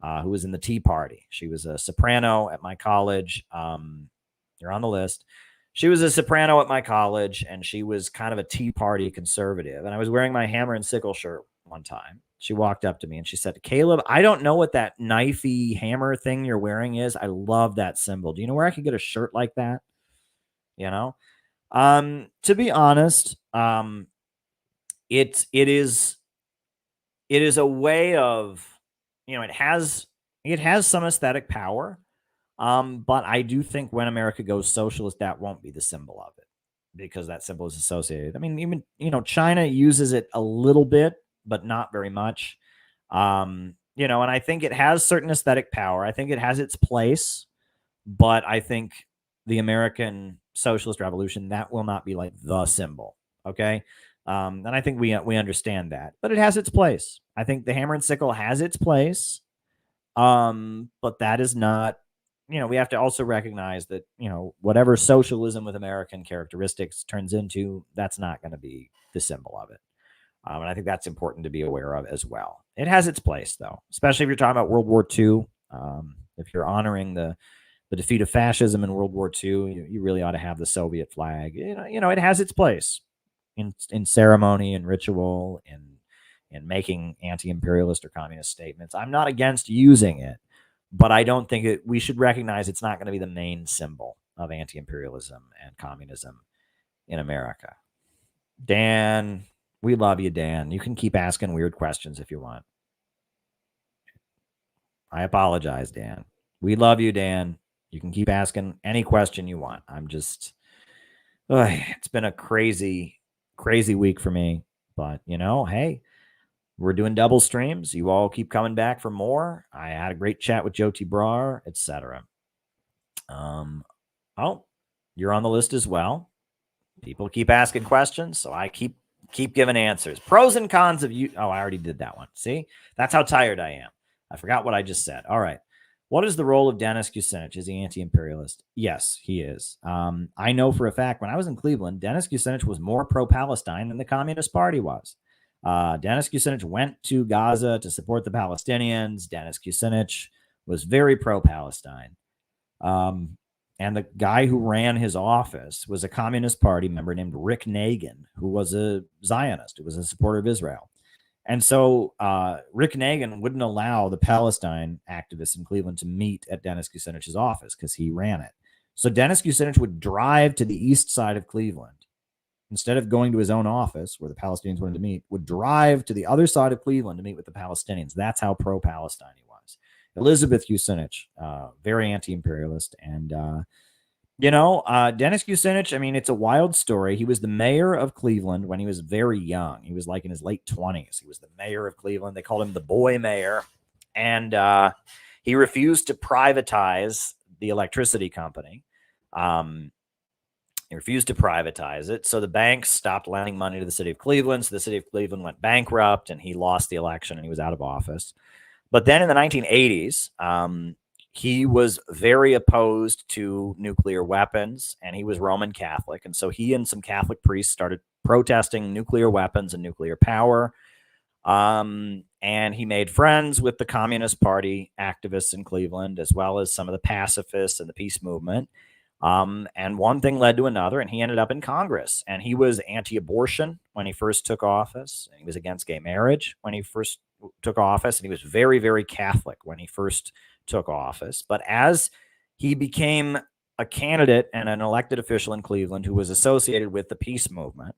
who was in the Tea Party. She was a soprano at my college. You're on the list. She was a soprano at my college, and she was kind of a Tea Party conservative. And I was wearing my hammer and sickle shirt one time. She walked up to me and she said, "Caleb, I don't know what that knifey hammer thing you're wearing is. I love that symbol. Do you know where I could get a shirt like that?" To be honest, it is a way of, it has some aesthetic power. But I do think when America goes socialist, that won't be the symbol of it, because that symbol is associated. I mean, even, China uses it a little bit, but not very much. And I think it has certain aesthetic power. I think it has its place, but I think the American socialist revolution, that will not be like the symbol. Okay. And I think we understand that, but it has its place. I think the hammer and sickle has its place. But that is not, we have to also recognize that, whatever socialism with American characteristics turns into, that's not going to be the symbol of it. And I think that's important to be aware of as well. It has its place, though, especially if you're talking about World War II. If you're honoring the defeat of fascism in World War II, you really ought to have the Soviet flag. It has its place in ceremony and ritual and making anti-imperialist or communist statements. I'm not against using it, but I don't think we should recognize it's not going to be the main symbol of anti-imperialism and communism in America. Dan, we love you, Dan. You can keep asking weird questions if you want. I apologize, Dan. We love you, Dan. You can keep asking any question you want. It's been a crazy, crazy week for me. But, hey, we're doing double streams. You all keep coming back for more. I had a great chat with Jyoti Brar, etc. You're on the list as well. People keep asking questions, so I keep giving answers. Pros and cons of you. Oh, I already did that one. See, that's how tired I am. I forgot what I just said. All right. What is the role of Dennis Kucinich? Is he anti-imperialist? Yes, he is. I know for a fact when I was in Cleveland, Dennis Kucinich was more pro-Palestine than the Communist Party was. Dennis Kucinich went to Gaza to support the Palestinians. Dennis Kucinich was very pro-Palestine. And the guy who ran his office was a Communist Party member named Rick Nagin, who was a Zionist, who was a supporter of Israel. And so Rick Nagin wouldn't allow the Palestine activists in Cleveland to meet at Dennis Kucinich's office because he ran it. So Dennis Kucinich would drive to the east side of Cleveland. Instead of going to his own office where the Palestinians wanted to meet, would drive to the other side of Cleveland to meet with the Palestinians. That's how pro-Palestine he was. Elizabeth Kucinich, very anti-imperialist. And, Dennis Kucinich, I mean, it's a wild story. He was the mayor of Cleveland when he was very young. He was like in his late 20s. He was the mayor of Cleveland. They called him the boy mayor. And he refused to privatize the electricity company. He refused to privatize it. So the banks stopped lending money to the city of Cleveland. So the city of Cleveland went bankrupt and he lost the election and he was out of office. But then in the 1980s, he was very opposed to nuclear weapons and he was Roman Catholic. And so he and some Catholic priests started protesting nuclear weapons and nuclear power. And he made friends with the Communist Party activists in Cleveland, as well as some of the pacifists and the peace movement. And one thing led to another, and he ended up in Congress. And he was anti-abortion when he first took office. And he was against gay marriage when he first took office. And he was very, very Catholic when he first took office. But as he became a candidate and an elected official in Cleveland who was associated with the peace movement,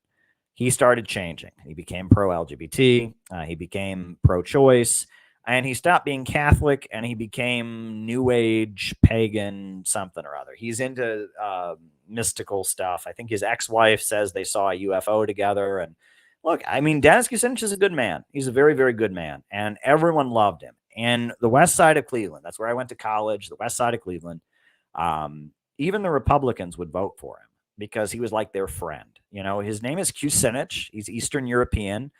he started changing. He became pro-LGBT. He became pro-choice. And he stopped being Catholic and he became New Age, pagan, something or other. He's into mystical stuff. I think his ex-wife says they saw a UFO together. And look, I mean, Dennis Kucinich is a good man. He's a very, very good man. And everyone loved him. And the west side of Cleveland, that's where I went to college, the west side of Cleveland, even the Republicans would vote for him because he was like their friend. You know, his name is Kucinich. He's Eastern European.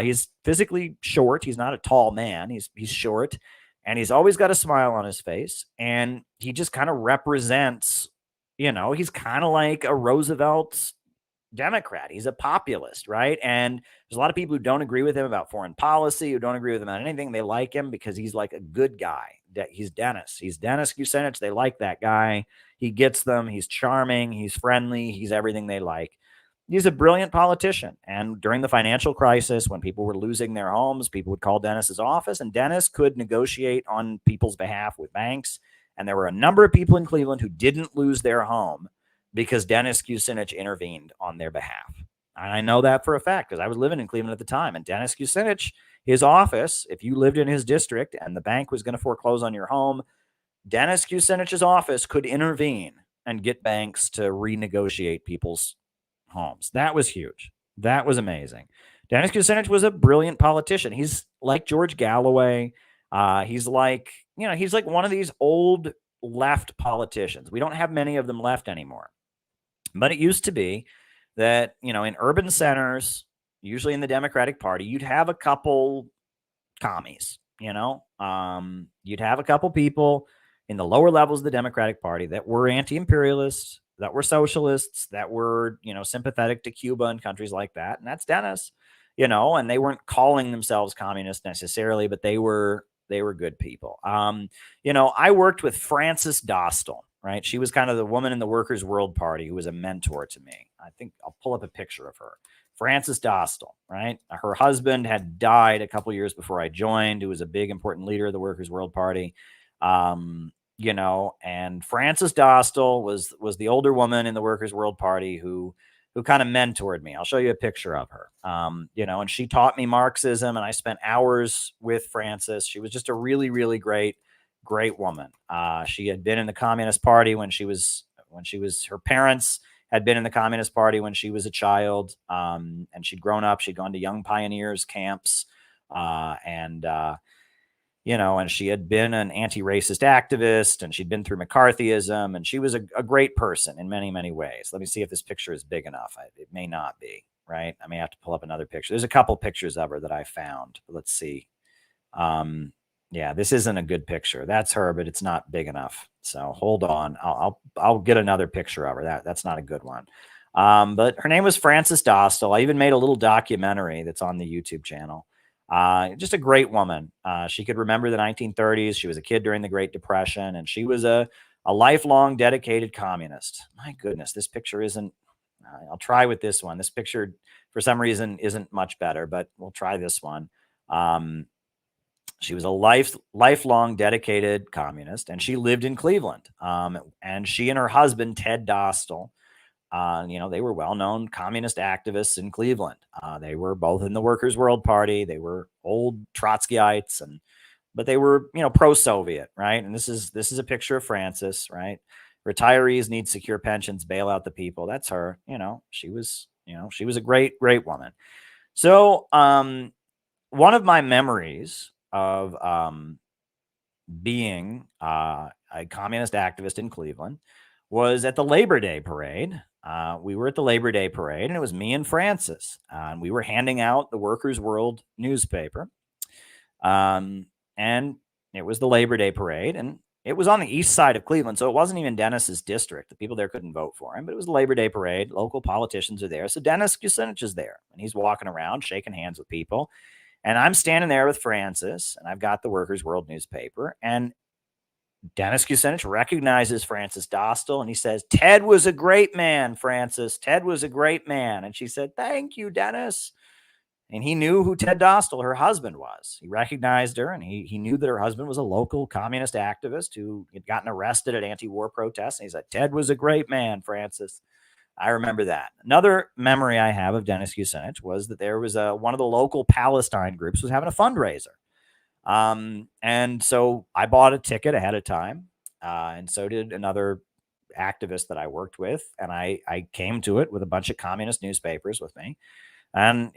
He's physically short. He's not a tall man. He's short, and he's always got a smile on his face. And he just kind of represents, you know, he's kind of like a Roosevelt Democrat. He's a populist, right? And there's a lot of people who don't agree with him about foreign policy, who don't agree with him on anything. They like him because he's like a good guy. He's Dennis. He's Dennis Kucinich. They like that guy. He gets them. He's charming. He's friendly. He's everything they like. He's a brilliant politician. And during the financial crisis, when people were losing their homes, people would call Dennis's office, and Dennis could negotiate on people's behalf with banks. And there were a number of people in Cleveland who didn't lose their home because Dennis Kucinich intervened on their behalf. And I know that for a fact because I was living in Cleveland at the time. And Dennis Kucinich, his office, if you lived in his district and the bank was going to foreclose on your home, Dennis Kucinich's office could intervene and get banks to renegotiate people's homes. That was huge. That was amazing. Dennis Kucinich was a brilliant politician. He's like George Galloway. He's like, you know, he's like one of these old left politicians. We don't have many of them left anymore. But it used to be that, you know, in urban centers, usually in the Democratic Party, you'd have a couple commies, you know, you'd have a couple people in the lower levels of the Democratic Party that were anti-imperialists, that were socialists, that were, you know, sympathetic to Cuba and countries like that. And that's Dennis, you know, and they weren't calling themselves communists necessarily, but they were good people. You know, I worked with Frances Dostal, right? She was kind of the woman in the Workers' World Party who was a mentor to me. I think I'll pull up a picture of her. Frances Dostal, right? Her husband had died a couple years before I joined, who was a big, important leader of the Workers' World Party. You know, and Frances Dostal was the older woman in the Workers' World Party who kind of mentored me. I'll show you a picture of her. You know, and she taught me Marxism, and I spent hours with Frances. She was just a really, really great woman. She had been in the Communist Party when she was her parents had been in the Communist Party when she was a child, and she'd grown up. She'd gone to Young Pioneers camps, you know, and she had been an anti-racist activist, and she'd been through McCarthyism, and she was a great person in many, many ways. Let me see if this picture is big enough. It may not be, right? I may have to pull up another picture. There's a couple pictures of her that I found. Let's see. Yeah, this isn't a good picture. That's her, but it's not big enough. So hold on. I'll get another picture of her. That's not a good one. But her name was Frances Dostal. I even made a little documentary that's on the YouTube channel. Just a great woman. She could remember the 1930s. She was a kid during the Great Depression, and she was a lifelong dedicated communist. My goodness, this picture isn't, I'll try with this one. This picture, for some reason, isn't much better, but we'll try this one. She was a lifelong dedicated communist, and she lived in Cleveland. And she and her husband, Ted Dostal, you know, they were well-known communist activists in Cleveland. They were both in the Workers' World Party. They were old Trotskyites, but they were, you know, pro-Soviet, right? And this is a picture of Frances, right? Retirees need secure pensions, bail out the people. That's her. You know, she was a great woman. So, one of my memories of being a communist activist in Cleveland was at the Labor Day parade. We were at the Labor Day parade, and it was me and Frances. And we were handing out the Workers' World newspaper. And it was the Labor Day parade, and it was on the east side of Cleveland, so it wasn't even Dennis's district. The people there couldn't vote for him, but it was the Labor Day parade. Local politicians are there. So Dennis Kucinich is there, and he's walking around, shaking hands with people. And I'm standing there with Frances, and I've got the Workers' World newspaper. And Dennis Kucinich recognizes Frances Dostal, and he says, "Ted was a great man, Frances. Ted was a great man." And she said, "Thank you, Dennis." And he knew who Ted Dostal, her husband, was. He recognized her, and he knew that her husband was a local communist activist who had gotten arrested at anti-war protests. And he said, "Ted was a great man, Frances." I remember that. Another memory I have of Dennis Kucinich was that there was one of the local Palestine groups was having a fundraiser. And so I bought a ticket ahead of time, and so did another activist that I worked with. And I came to it with a bunch of communist newspapers with me. And,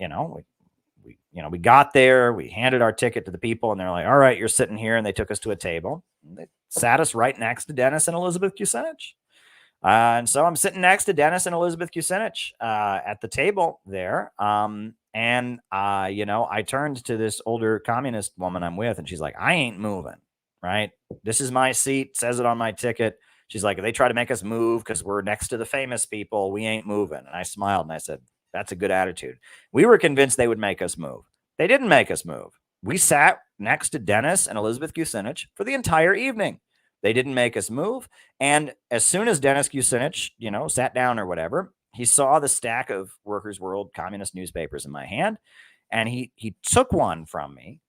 we got there, we handed our ticket to the people, and they're like, "All right, you're sitting here." And they took us to a table. They sat us right next to Dennis and Elizabeth Kucinich. And so I'm sitting next to Dennis and Elizabeth Kucinich at the table there. I turned to this older communist woman I'm with, and she's like, "I ain't moving, right? This is my seat, says it on my ticket." She's like, "If they try to make us move because we're next to the famous people, we ain't moving." And I smiled and I said, "That's a good attitude." We were convinced they would make us move. They didn't make us move. We sat next to Dennis and Elizabeth Kucinich for the entire evening. They didn't make us move. And as soon as Dennis Kucinich, sat down or whatever, he saw the stack of Workers' World communist newspapers in my hand, and he took one from me,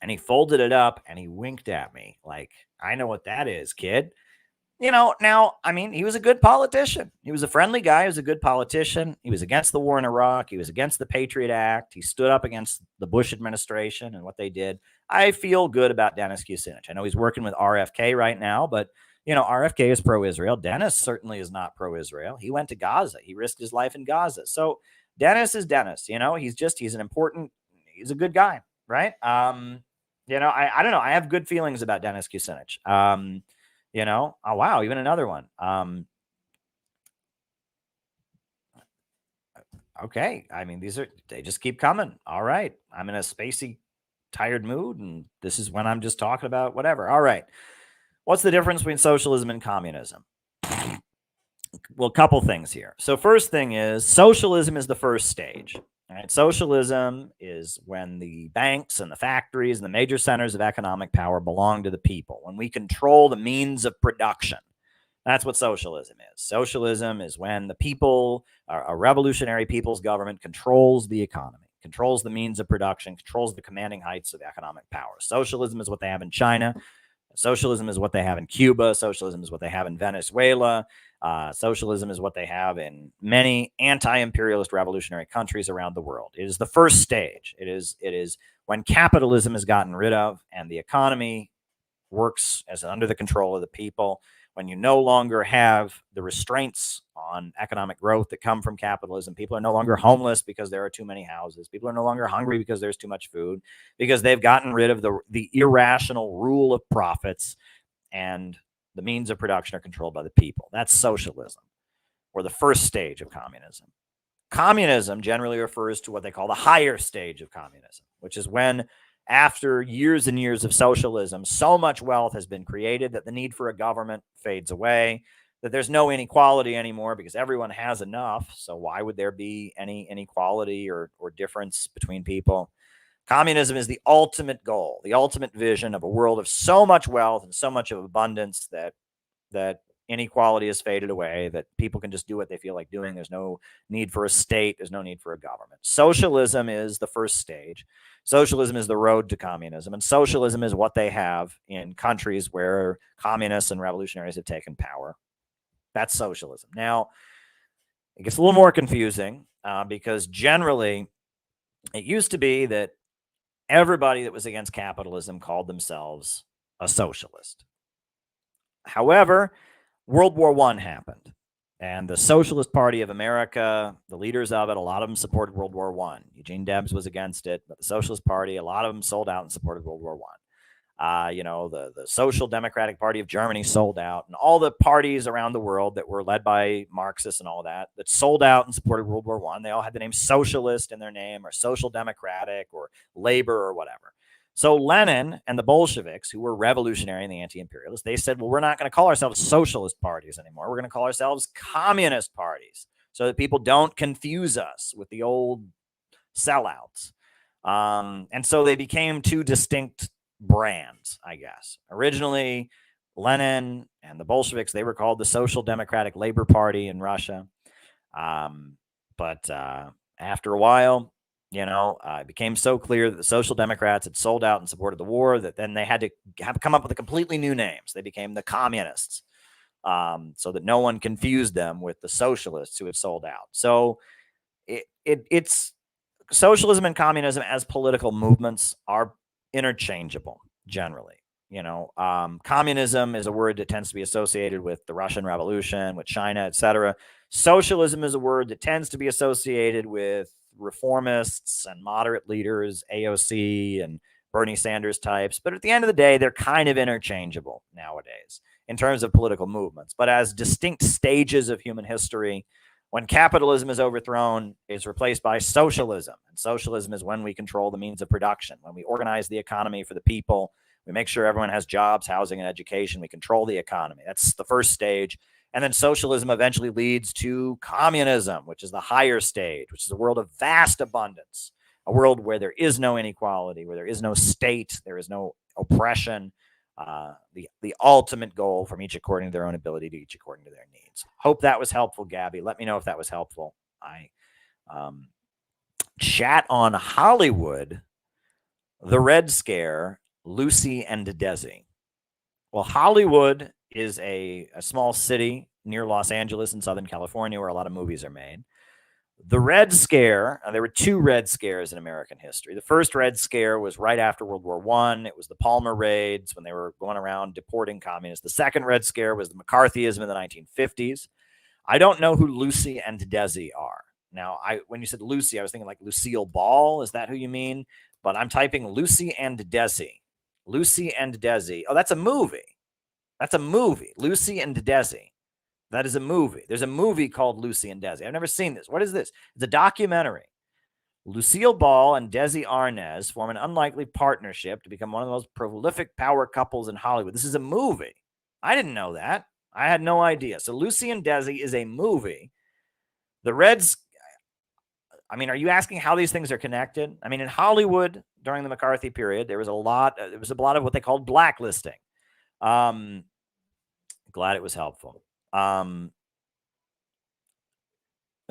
and he folded it up, and he winked at me like, "I know what that is, kid." Now, I mean, he was a good politician. He was a friendly guy. He was a good politician. He was against the war in Iraq. He was against the Patriot Act. He stood up against the Bush administration and what they did. I feel good about Dennis Kucinich. I know he's working with RFK right now, but, RFK is pro-Israel. Dennis certainly is not pro-Israel. He went to Gaza. He risked his life in Gaza. So Dennis is Dennis. He's a good guy, right? I don't know. I have good feelings about Dennis Kucinich. Oh, wow, even another one. Okay. I mean, they just keep coming. All right. I'm in a spacey, tired mood, and this is when I'm just talking about whatever. All right. What's the difference between socialism and communism? Well, a couple things here. So first thing is socialism is the first stage. All right. Socialism is when the banks and the factories and the major centers of economic power belong to the people, when we control the means of production. That's what socialism is. Socialism is when the people, a revolutionary people's government, controls the economy, controls the means of production, controls the commanding heights of economic power. Socialism is what they have in China. Socialism is what they have in Cuba. Socialism is what they have in Venezuela. Socialism is what they have in many anti-imperialist revolutionary countries around the world. It is the first stage. It is when capitalism is gotten rid of and the economy works as under the control of the people, when you no longer have the restraints on economic growth that come from capitalism. People are no longer homeless because there are too many houses. People are no longer hungry because there's too much food, because they've gotten rid of the irrational rule of profits, and the means of production are controlled by the people. That's socialism, or the first stage of communism. Communism generally refers to what they call the higher stage of communism, which is when, after years and years of socialism, so much wealth has been created that the need for a government fades away, that there's no inequality anymore because everyone has enough. So why would there be any inequality or difference between people? Communism is the ultimate goal, the ultimate vision of a world of so much wealth and so much of abundance that inequality has faded away, that people can just do what they feel like doing. There's no need for a state. There's no need for a government. Socialism is the first stage. Socialism is the road to communism. And socialism is what they have in countries where communists and revolutionaries have taken power. That's socialism. Now, it gets a little more confusing because generally it used to be that everybody that was against capitalism called themselves a socialist. However, World War I happened, and the Socialist Party of America, the leaders of it, a lot of them supported World War I. Eugene Debs was against it, but the Socialist Party, a lot of them sold out and supported World War I. The Social Democratic Party of Germany sold out, and all the parties around the world that were led by Marxists and all that sold out and supported World War I, they all had the name socialist in their name, or social democratic, or labor, or whatever. So Lenin and the Bolsheviks, who were revolutionary and the anti-imperialists, they said, well, we're not going to call ourselves socialist parties anymore. We're going to call ourselves communist parties so that people don't confuse us with the old sellouts. And so they became two distinct brands, I guess. Originally, Lenin and the Bolsheviks, they were called the Social Democratic Labor Party in Russia. But after a while, it became so clear that the Social Democrats had sold out and supported the war that then they had to come up with a completely new names. They became the Communists, so that no one confused them with the socialists who had sold out. So it's socialism and communism as political movements are interchangeable generally. Communism is a word that tends to be associated with the Russian Revolution, with China, etc. Socialism is a word that tends to be associated with reformists and moderate leaders, AOC and Bernie Sanders types. But at the end of the day, they're kind of interchangeable nowadays in terms of political movements. But as distinct stages of human history, when capitalism is overthrown, it's replaced by socialism. And socialism is when we control the means of production, when we organize the economy for the people. We make sure everyone has jobs, housing, and education. We control the economy. That's the first stage. And then socialism eventually leads to communism, which is the higher stage, which is a world of vast abundance, a world where there is no inequality, where there is no state, there is no oppression, the ultimate goal from each according to their own ability, to each according to their needs. Hope that was helpful, Gabby. Let me know if that was helpful. Chat on Hollywood, the Red Scare, Lucy and Desi. Well, Hollywood is a small city near Los Angeles in Southern California where a lot of movies are made. The Red Scare, there were two Red Scares in American history. The first Red Scare was right after World War I. It was the Palmer raids when they were going around deporting communists. The second Red Scare was the McCarthyism in the 1950s. I don't know who Lucy and Desi are. Now, when you said Lucy, I was thinking like Lucille Ball. Is that who you mean? But I'm typing Lucy and Desi. Lucy and Desi. Oh, that's a movie. That's a movie. Lucy and Desi. That is a movie. There's a movie called Lucy and Desi. I've never seen this. What is this? It's a documentary. Lucille Ball and Desi Arnaz form an unlikely partnership to become one of the most prolific power couples in Hollywood. This is a movie. I didn't know that. I had no idea. So Lucy and Desi is a movie. The Reds, are you asking how these things are connected? In Hollywood during the McCarthy period, there was a lot of what they called blacklisting. Glad it was helpful. There's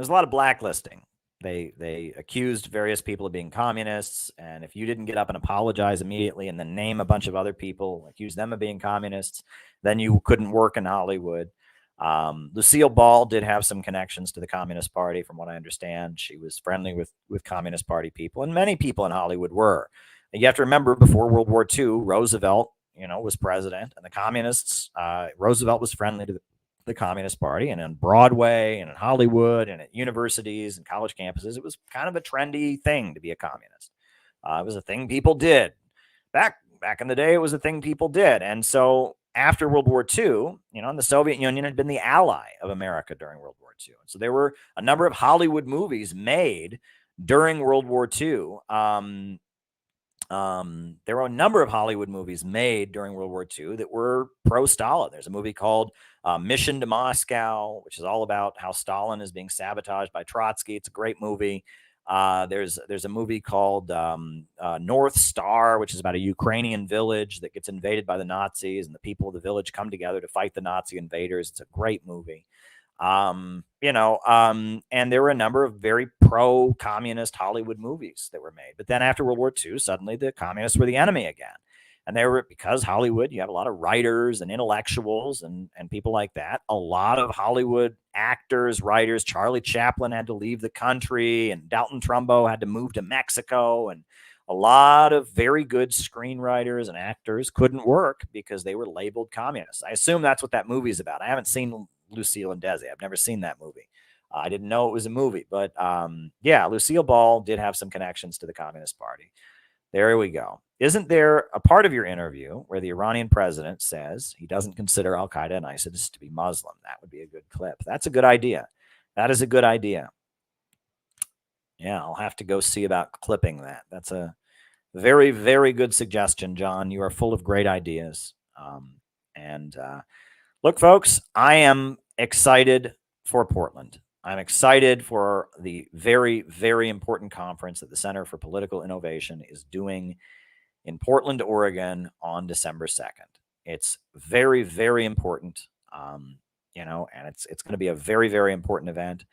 a lot of blacklisting. They accused various people of being communists, and if you didn't get up and apologize immediately and then name a bunch of other people, accuse them of being communists, then you couldn't work in Hollywood. Lucille Ball did have some connections to the Communist Party, from what I understand. She was friendly with Communist Party people, and many people in Hollywood were. And you have to remember, before World War II, Roosevelt, was president, and the communists, Roosevelt was friendly to the Communist Party, and on Broadway and in Hollywood and at universities and college campuses, it was kind of a trendy thing to be a communist. It was a thing people did. Back in the day, it was a thing people did. And so after World War II, and the Soviet Union had been the ally of America during World War II. And so there were a number of Hollywood movies made during World War II. There were a number of Hollywood movies made during World War II that were pro-Stalin. There's a movie called Mission to Moscow, which is all about how Stalin is being sabotaged by Trotsky. It's a great movie. There's a movie called North Star, which is about a Ukrainian village that gets invaded by the Nazis, and the people of the village come together to fight the Nazi invaders. It's a great movie. And there were a number of very pro-communist Hollywood movies that were made. But then after World War II, suddenly the communists were the enemy again. And because Hollywood, you have a lot of writers and intellectuals and people like that. A lot of Hollywood actors, writers. Charlie Chaplin had to leave the country, and Dalton Trumbo had to move to Mexico. And a lot of very good screenwriters and actors couldn't work because they were labeled communists. I assume that's what that movie is about. I haven't seen Lucille and Desi. I've never seen that movie. I didn't know it was a movie, but Lucille Ball did have some connections to the Communist Party. There we go. Isn't there a part of your interview where the Iranian president says he doesn't consider Al-Qaeda and ISIS to be Muslim? That would be a good clip. That's a good idea. That is a good idea. Yeah, I'll have to go see about clipping that. That's a very, very good suggestion, John. You are full of great ideas. Look, folks, I am excited for Portland. I'm excited for the very, very important conference that the Center for Political Innovation is doing in Portland, Oregon on December 2nd. It's very, very important, you know, and it's going to be a very, very important event.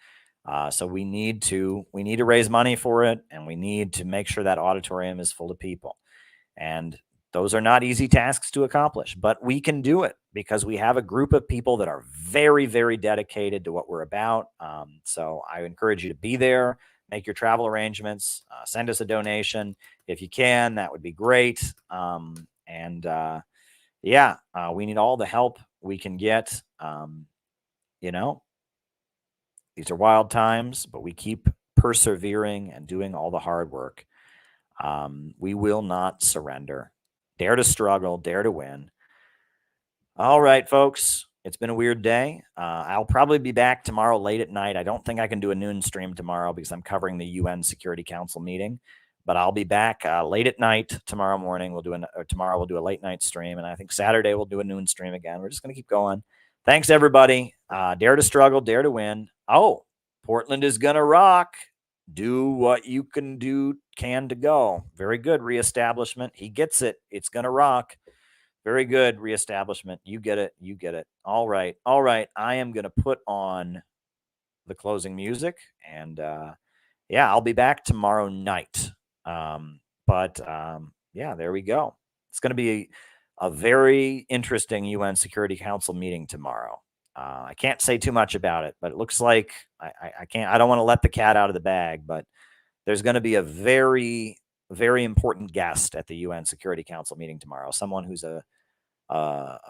So we need to raise money for it, and we need to make sure that auditorium is full of people. And those are not easy tasks to accomplish, but we can do it because we have a group of people that are very, very dedicated to what we're about. So I encourage you to be there, make your travel arrangements, send us a donation if you can. That would be great. We need all the help we can get. You know, these are wild times, but we keep persevering and doing all the hard work. We will not surrender. Dare to struggle, dare to win. All right, folks. It's been a weird day. I'll probably be back tomorrow late at night. I don't think I can do a noon stream tomorrow because I'm covering the UN Security Council meeting. But I'll be back late at night tomorrow morning. Tomorrow we'll do a late night stream, and I think Saturday we'll do a noon stream again. We're just going to keep going. Thanks, everybody. Dare to struggle, dare to win. Oh, Portland is going to rock. Do what you can to go. Very good, reestablishment. He gets it. It's going to rock. Very good, reestablishment. You get it. You get it. All right. All right. I am going to put on the closing music, and I'll be back tomorrow night. There we go. It's going to be a very interesting UN Security Council meeting tomorrow. I can't say too much about it, but it looks like I don't want to let the cat out of the bag, but there's going to be a very, very important guest at the UN Security Council meeting tomorrow. Someone who's a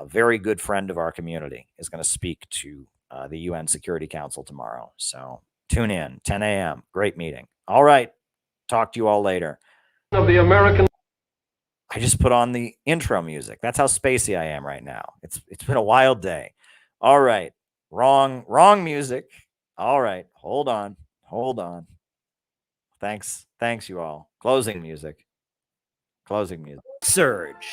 very good friend of our community is going to speak to the UN Security Council tomorrow. So tune in, 10 a.m. Great meeting. All right. Talk to you all later. Of the American. I just put on the intro music. That's how spacey I am right now. It's been a wild day. All right. Wrong music. All right. Hold on. Thanks, you all. Closing music. Upsurge.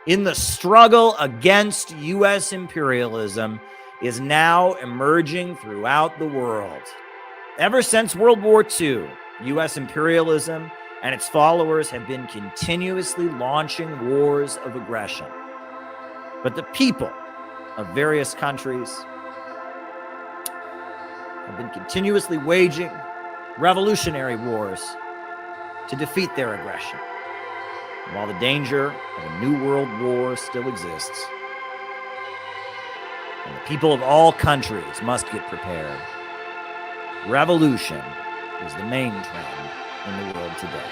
In the struggle against U.S. imperialism is now emerging throughout the world. Ever since World War II, U.S. imperialism and its followers have been continuously launching wars of aggression. But the people of various countries have been continuously waging revolutionary wars to defeat their aggression. And while the danger of a new world war still exists, and the people of all countries must get prepared, revolution is the main trend in the world today.